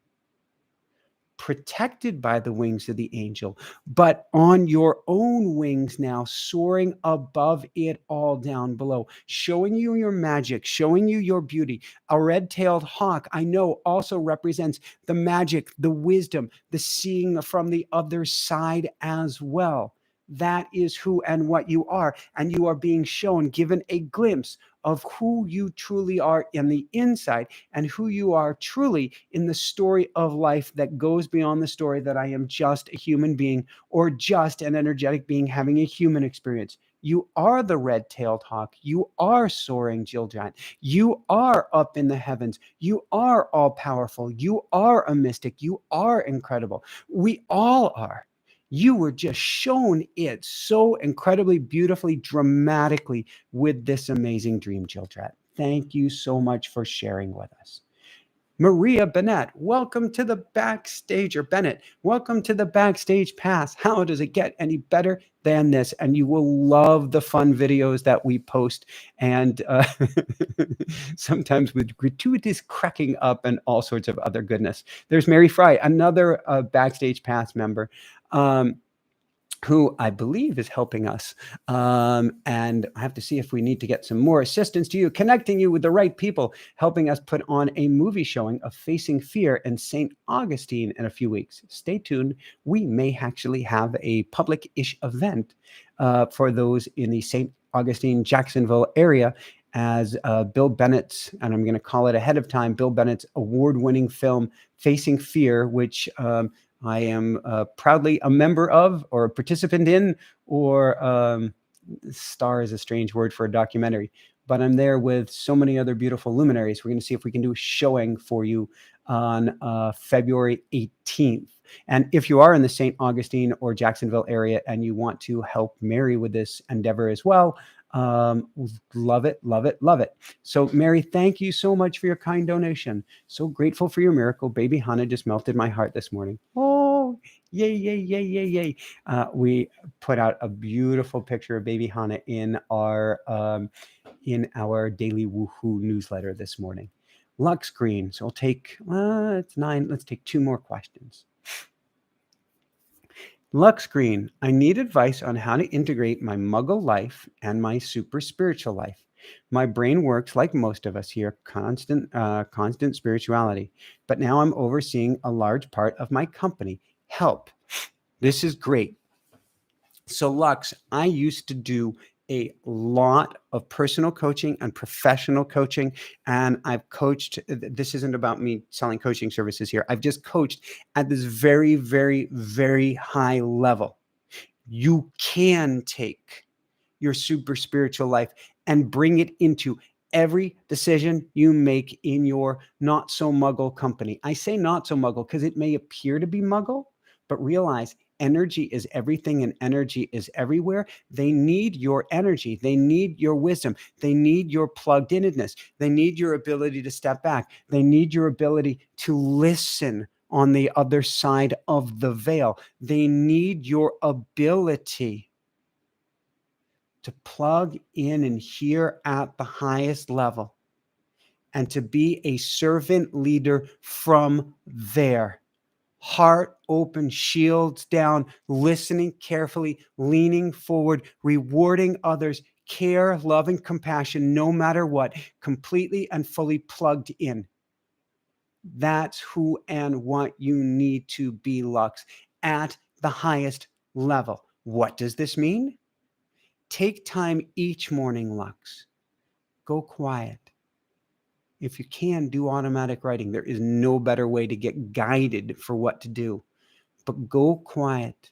protected by the wings of the angel, but on your own wings now, soaring above it all down below, showing you your magic, showing you your beauty. A red-tailed hawk, I know, also represents the magic, the wisdom, the seeing from the other side as well. That is who and what you are, and you are being shown, given a glimpse of who you truly are in the inside and who you are truly in the story of life that goes beyond the story that I am just a human being or just an energetic being having a human experience. You are the red-tailed hawk. You are soaring, Jill Giant. You are up in the heavens. You are all-powerful. You are a mystic. You are incredible. We all are. You were just shown it so incredibly, beautifully, dramatically with this amazing dream, Childrat. Thank you so much for sharing with us. Maria Bennett, welcome to the Backstage, or Bennett, welcome to the Backstage Pass. How does it get any better than this? And you will love the fun videos that we post, and sometimes with gratuitous cracking up and all sorts of other goodness. There's Mary Fry, another Backstage Pass member. Who I believe is helping us. And I have to see if we need to get some more assistance to you, connecting you with the right people, helping us put on a movie showing of Facing Fear in St. Augustine in a few weeks. Stay tuned. We may actually have a public-ish event for those in the St. Augustine, Jacksonville area, as Bill Bennett's, and I'm going to call it ahead of time, Bill Bennett's award-winning film, Facing Fear, which I am proudly a member of, or a participant in, or star is a strange word for a documentary, but I'm there with so many other beautiful luminaries. We're going to see if we can do a showing for you on February 18th. And if you are in the St. Augustine or Jacksonville area and you want to help Mary with this endeavor as well, love it, love it, love it. So Mary, thank you so much for your kind donation. So grateful for your miracle. Baby Hana just melted my heart this morning. Oh, yay, yay, yay, yay, yay. We put out a beautiful picture of baby Hana in our daily woohoo newsletter this morning. Lux Green. So I'll take, it's 9. Let's take 2 more questions. Lux Green, I need advice on how to integrate my muggle life and my super spiritual life. My brain works like most of us here, constant spirituality. But now I'm overseeing a large part of my company. Help. This is great. So Lux, I used to do a lot of personal coaching and professional coaching. And I've coached, this isn't about me selling coaching services here. I've just coached at this very, very, very high level. You can take your super spiritual life and bring it into every decision you make in your not so muggle company. I say not so muggle because it may appear to be muggle, but realize energy is everything and energy is everywhere. They need your energy. They need your wisdom. They need your plugged inness. They need your ability to step back. They need your ability to listen on the other side of the veil. They need your ability to plug in and hear at the highest level and to be a servant leader from there. Heart open, shields down, listening carefully, leaning forward, rewarding others, care, love, and compassion, no matter what, completely and fully plugged in. That's who and what you need to be, Lux, at the highest level. What does this mean? Take time each morning, Lux. Go quiet. If you can, do automatic writing. There is no better way to get guided for what to do. but go quiet.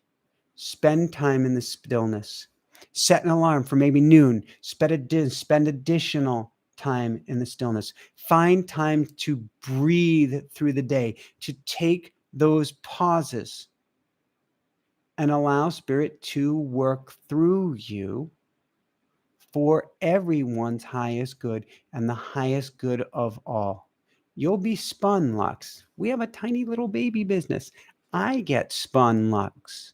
Spend time in the stillness. Set an alarm for maybe noon. Spend additional time in the stillness. Find time to breathe through the day, to take those pauses and allow Spirit to work through you for everyone's highest good and the highest good of all. You'll be spun, Lux. We have a tiny little baby business. I get spun, Lux.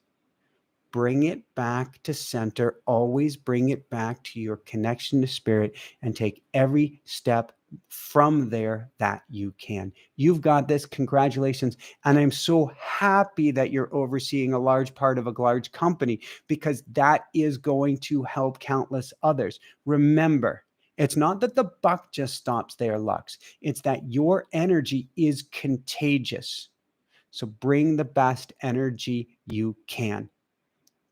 Bring it back to center. Always bring it back to your connection to Spirit and take every step from there that you can. You've got this. Congratulations. And I'm so happy that you're overseeing a large part of a large company, because that is going to help countless others. Remember, it's not that the buck just stops there, Lux. It's that your energy is contagious. So bring the best energy you can.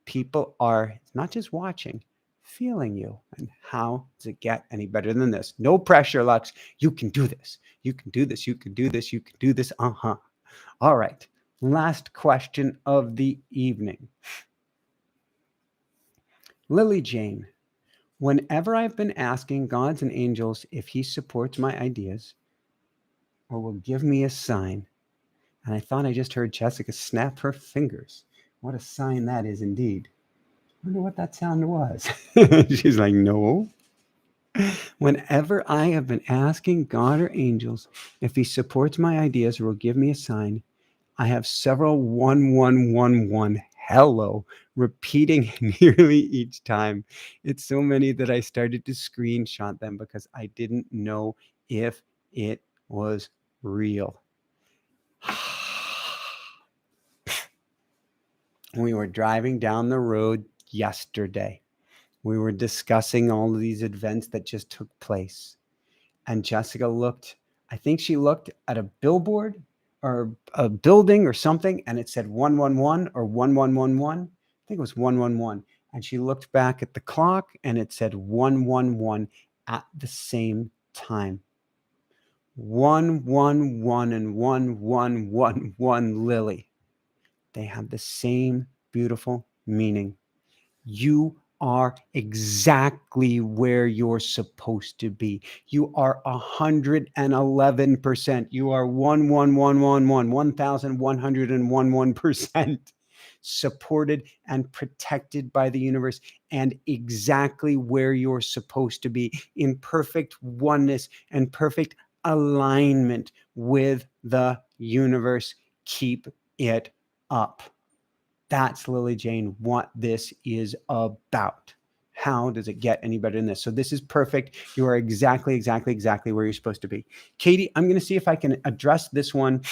People are not just watching, feeling you. And how does it get any better than this? No pressure, Lux. You can do this. You can do this. You can do this. You can do this. All right. Last question of the evening. Lily Jane, whenever I've been asking gods and angels if he supports my ideas or will give me a sign, and I thought I just heard Jessica snap her fingers. What a sign that is indeed. I wonder what that sound was. She's like, no. Whenever I have been asking God or angels if he supports my ideas or will give me a sign, I have several 1111 hello repeating nearly each time. It's so many that I started to screenshot them because I didn't know if it was real. We were driving down the road yesterday. We were discussing all of these events that just took place. And Jessica looked, I think she looked at a billboard or a building or something, and it said 111 or 1111. I think it was 111. And she looked back at the clock and it said 111 at the same time. 111 and 1111 Lily. They have the same beautiful meaning. You are exactly where you're supposed to be. You are 111%. You are 1111% supported and protected by the universe, and exactly where you're supposed to be, in perfect oneness and perfect alignment with the universe. Keep it up. That's, Lily Jane, what this is about. How does it get any better than this? So this is perfect. You are exactly where you're supposed to be. Katie, I'm going to see if I can address this one,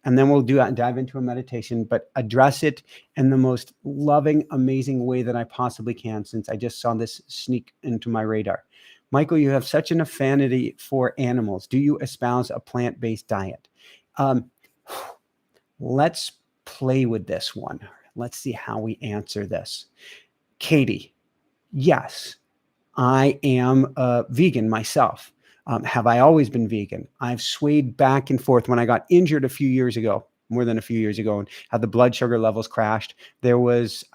and then we'll dive into a meditation, but address it in the most loving, amazing way that I possibly can, since I just saw this sneak into my radar. Michael, you have such an affinity for animals. Do you espouse a plant-based diet? Let's play with this one. Let's see how we answer this. Katie, yes, I am vegan myself. Have I always been vegan? I've swayed back and forth. When I got injured a few years ago, more than a few years ago, and had the blood sugar levels crashed, there was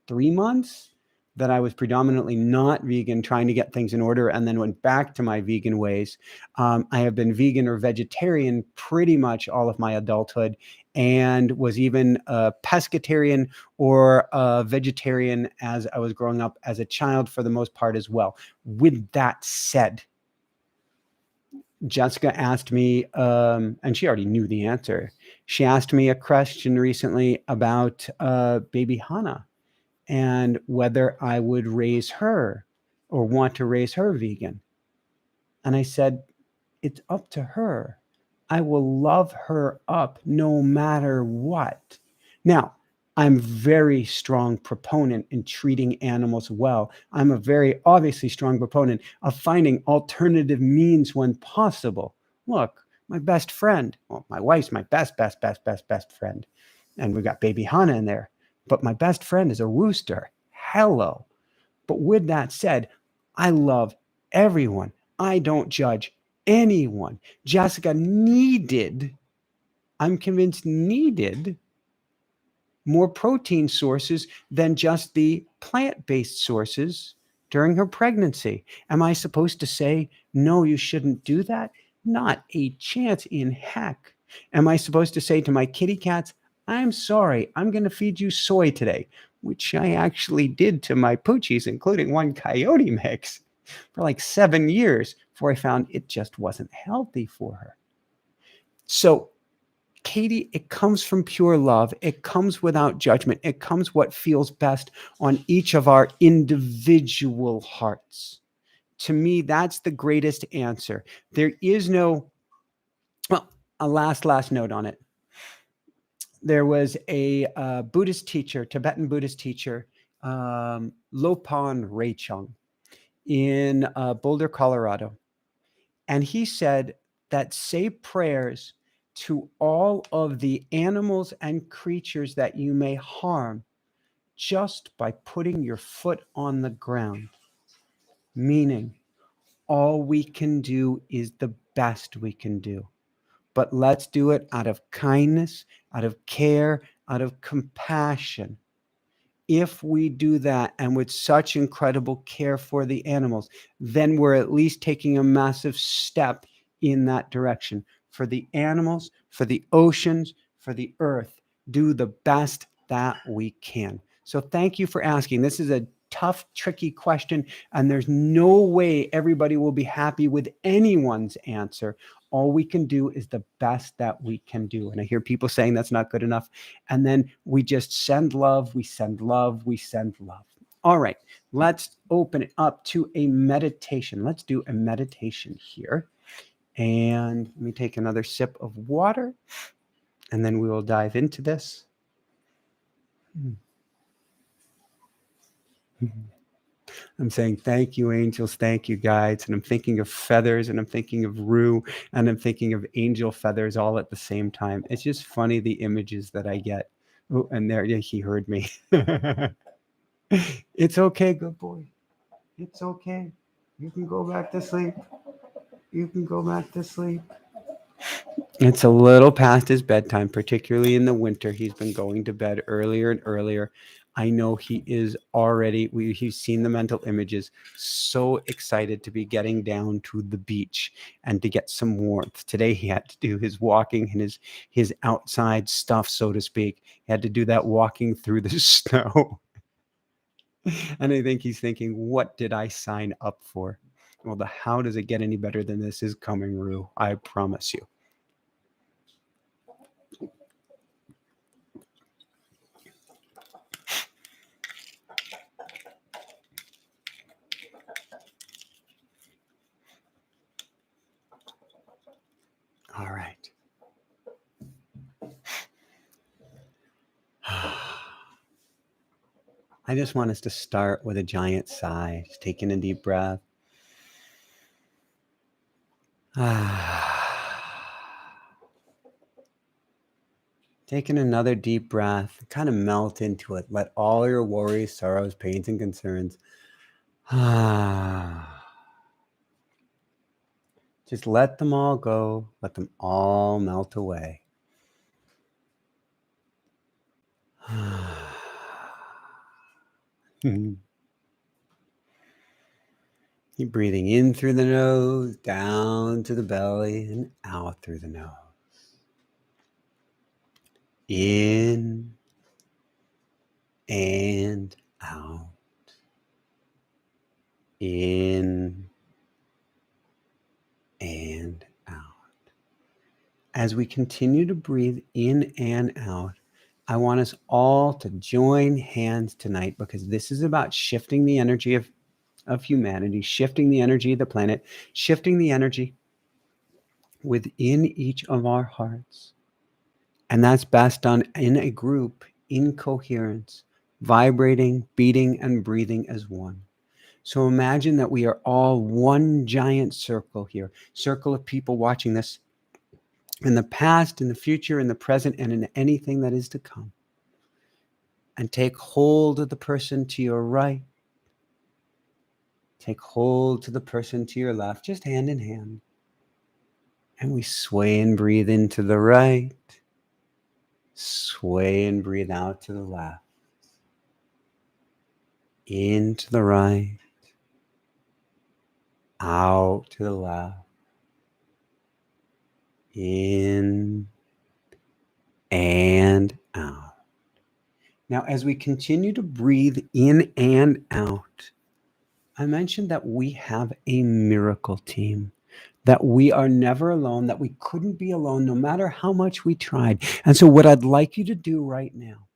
3 months that I was predominantly not vegan, trying to get things in order, and then went back to my vegan ways. I have been vegan or vegetarian pretty much all of my adulthood, and was even a pescatarian or a vegetarian as I was growing up as a child for the most part as well. With that said, Jessica asked me, and she already knew the answer. She asked me a question recently about baby Hana, and whether I would raise her or want to raise her vegan. And I said, it's up to her. I will love her up no matter what. Now, I'm very strong proponent in treating animals well. I'm a very obviously strong proponent of finding alternative means when possible. Look, my best friend, well, my wife's my best friend. And we've got baby Hana in there. But my best friend is a rooster. Hello. But with that said, I love everyone. I don't judge anyone. Jessica needed, I'm convinced, needed more protein sources than just the plant-based sources during her pregnancy. Am I supposed to say, no, you shouldn't do that? Not a chance in heck. Am I supposed to say to my kitty cats, I'm sorry, I'm going to feed you soy today, which I actually did to my poochies, including one coyote mix, for like 7 years before I found it just wasn't healthy for her. So, Katie, it comes from pure love. It comes without judgment. It comes what feels best on each of our individual hearts. To me, that's the greatest answer. There is no, well, a last note on it. There was a Buddhist teacher, Tibetan Buddhist teacher, Lopan Reichung, in Boulder, Colorado. And he said that say prayers to all of the animals and creatures that you may harm just by putting your foot on the ground. Meaning, all we can do is the best we can do. But let's do it out of kindness, out of care, out of compassion. If we do that and with such incredible care for the animals, then we're at least taking a massive step in that direction. For the animals, for the oceans, for the earth, do the best that we can. So thank you for asking. This is a tough, tricky question, and there's no way everybody will be happy with anyone's answer. All we can do is the best that we can do. And I hear people saying that's not good enough. And then we just send love, we send love, we send love. All right, let's open it up to a meditation. Let's do a meditation here. And let me take another sip of water, and then we will dive into this. I'm saying thank you, angels, thank you, guides. And I'm thinking of feathers, and I'm thinking of Rue, and I'm thinking of angel feathers all at the same time. It's just funny, the images that I get. Oh, and there, yeah, he heard me. It's okay, good boy. It's okay. You can go back to sleep. You can go back to sleep. It's a little past his bedtime, particularly in the winter. He's been going to bed earlier and earlier. I know he is already, he's seen the mental images, so excited to be getting down to the beach and to get some warmth. Today he had to do his walking and his outside stuff, so to speak. He had to do that walking through the snow. And I think he's thinking, what did I sign up for? Well, the how does it get any better than this is coming, Rue. I promise you. All right. I just want us to start with a giant sigh, just taking a deep breath. Taking another deep breath, kind of melt into it. Let all your worries, sorrows, pains, and concerns, just let them all go. Let them all melt away. Keep breathing in through the nose, down to the belly, and out through the nose. In and out. In and out. As we continue to breathe in and out, I want us all to join hands tonight, because this is about shifting the energy of humanity, shifting the energy of the planet, shifting the energy within each of our hearts. And that's best done in a group, in coherence, vibrating, beating, and breathing as one. So imagine that we are all one giant circle here, circle of people watching this in the past, in the future, in the present, and in anything that is to come. And take hold of the person to your right. Take hold to the person to your left, just hand in hand. And we sway and breathe into the right. sway and breathe out to the left, into the right, out to the left, in and out. Now, as we continue to breathe in and out, I mentioned that we have a miracle team, that we are never alone, that we couldn't be alone no matter how much we tried. And so what I'd like you to do right now,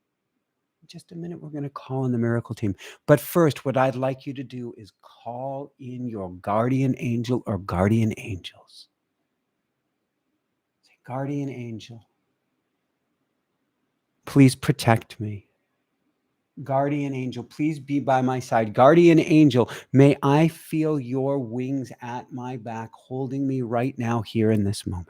in just a minute, we're going to call in the miracle team. But first, what I'd like you to do is call in your guardian angel or guardian angels. Say, guardian angel, please protect me. Guardian angel, please be by my side. Guardian angel, may I feel your wings at my back, holding me right now here in this moment.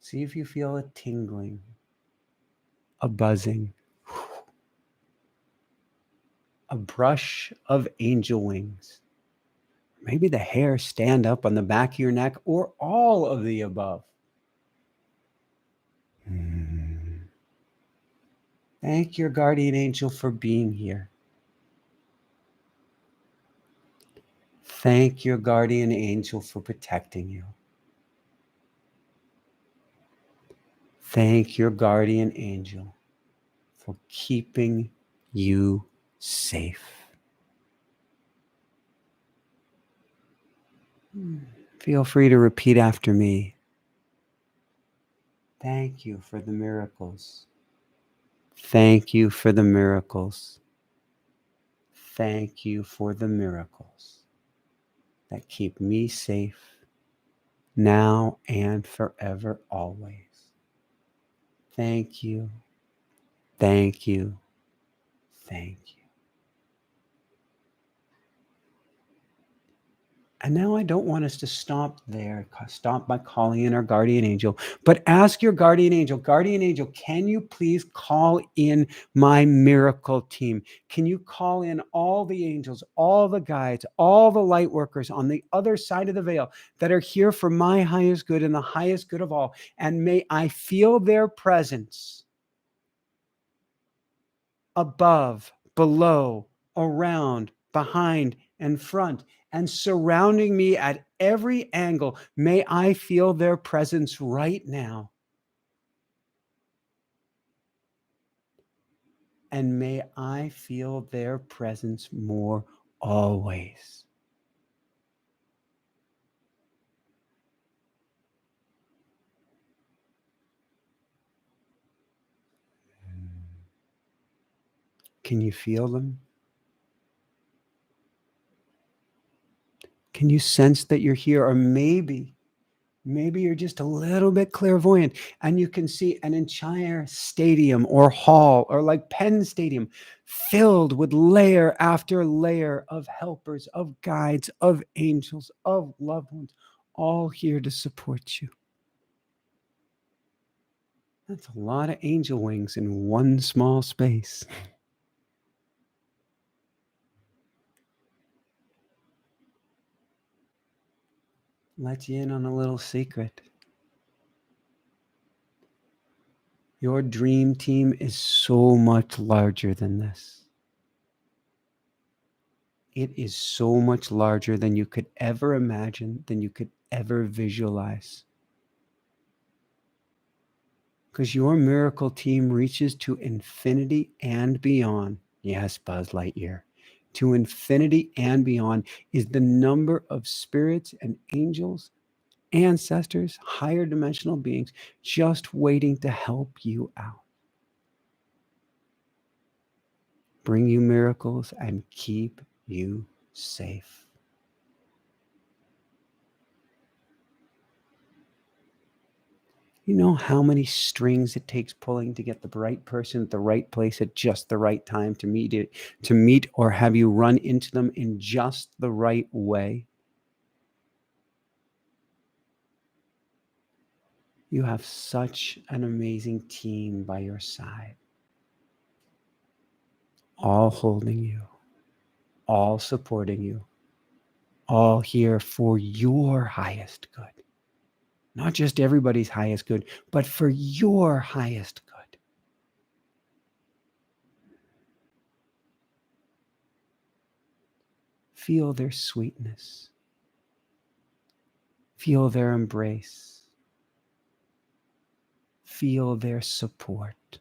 See if you feel a tingling, a buzzing, a brush of angel wings. Maybe the hair stand up on the back of your neck, or all of the above. Thank your guardian angel for being here. Thank your guardian angel for protecting you. Thank your guardian angel for keeping you safe. Feel free to repeat after me. Thank you for the miracles. Thank you for the miracles. Thank you for the miracles that keep me safe now and forever always. Thank you. Thank you. Thank you. And now I don't want us to stop there, stop by calling in our guardian angel, but ask your guardian angel, can you please call in my miracle team? Can you call in all the angels, all the guides, all the light workers on the other side of the veil that are here for my highest good and the highest good of all? And may I feel their presence above, below, around, behind, and front, and surrounding me at every angle. May I feel their presence right now. And may I feel their presence more always. Can you feel them? Can you sense that you're here? Or maybe you're just a little bit clairvoyant and you can see an entire stadium or hall or like Penn Stadium filled with layer after layer of helpers, of guides, of angels, of loved ones, all here to support you. That's a lot of angel wings in one small space. Let you in on a little secret. Your dream team is so much larger than this. It is so much larger than you could ever imagine, than you could ever visualize. Because your miracle team reaches to infinity and beyond. Yes, Buzz Lightyear. To infinity and beyond is the number of spirits and angels, ancestors, higher dimensional beings just waiting to help you out. Bring you miracles and keep you safe. You know how many strings it takes pulling to get the right person at the right place at just the right time to meet or have you run into them in just the right way? You have such an amazing team by your side, all holding you, all supporting you, all here for your highest good. Not just everybody's highest good, but for your highest good. Feel their sweetness. Feel their embrace. Feel their support.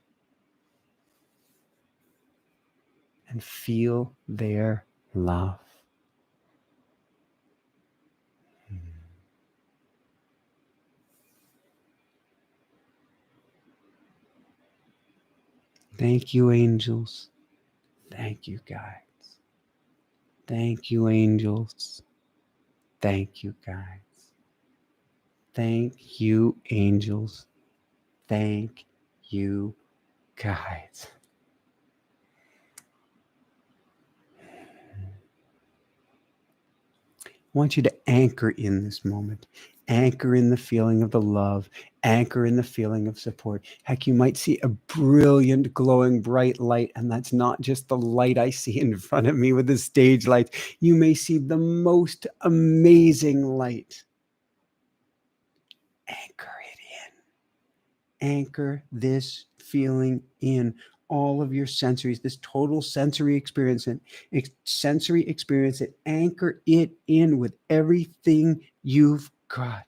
And feel their love. Thank you, angels. Thank you, guides. Thank you, angels. Thank you, guides. Thank you, angels. Thank you, guides. I want you to anchor in this moment. Anchor in the feeling of the love. Anchor in the feeling of support. Heck, you might see a brilliant, glowing, bright light, and that's not just the light I see in front of me with the stage lights. You may see the most amazing light. Anchor it in. Anchor this feeling in all of your sensories, this total sensory experience, anchor it in with everything you've got.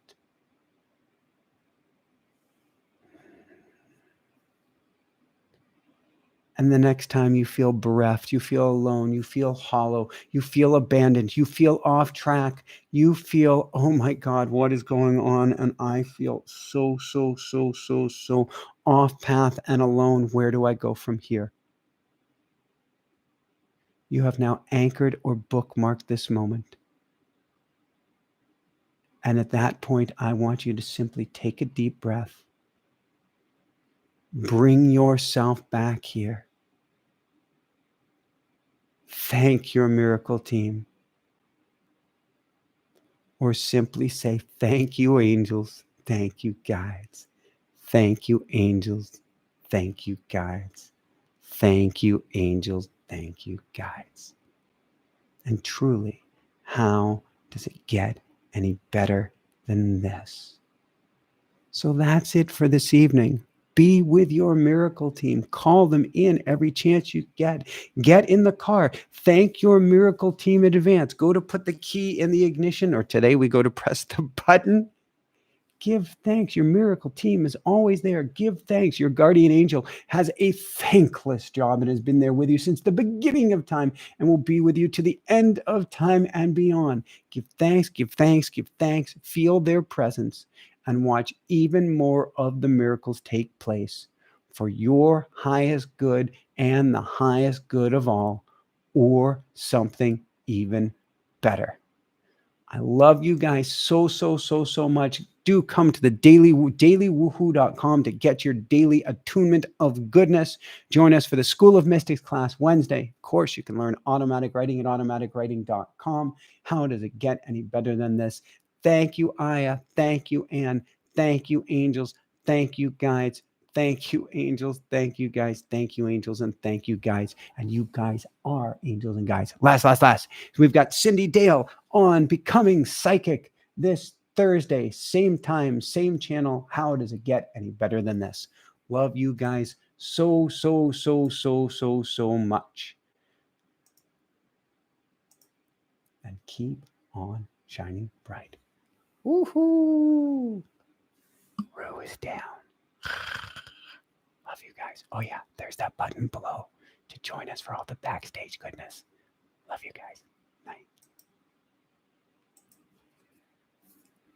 And the next time you feel bereft, you feel alone, you feel hollow, you feel abandoned, you feel off track, you feel, oh my God, what is going on? And I feel so off path and alone. Where do I go from here? You have now anchored or bookmarked this moment. And at that point, I want you to simply take a deep breath. Bring yourself back here. Thank your miracle team. Or simply say, thank you, angels. Thank you, guides. Thank you, angels. Thank you, guides. Thank you, angels. Thank you, guides. And truly, how does it get any better than this? So that's it for this evening. Be with your miracle team. Call them in every chance you get. Get in the car. Thank your miracle team in advance. Go to put the key in the ignition, or today we go to press the button. Give thanks. Your miracle team is always there. Give thanks. Your guardian angel has a thankless job and has been there with you since the beginning of time and will be with you to the end of time and beyond. Give thanks, give thanks, give thanks. Feel their presence and watch even more of the miracles take place for your highest good and the highest good of all, or something even better. I love you guys so much. Do come to the dailywoohoo.com to get your daily attunement of goodness. Join us for the School of Mystics class Wednesday. Of course, you can learn automatic writing at automaticwriting.com. How does it get any better than this? Thank you, Aya. Thank you, Anne. Thank you, angels. Thank you, guides. Thank you, angels. Thank you, guys. Thank you, angels. And thank you, guys. And you guys are angels and guides. Last. We've got Cindy Dale on Becoming Psychic this Thursday. Same time, same channel. How does it get any better than this? Love you guys so much. And keep on shining bright. Woohoo! Rue is down. Love you guys. Oh yeah, there's that button below to join us for all the backstage goodness. Love you guys.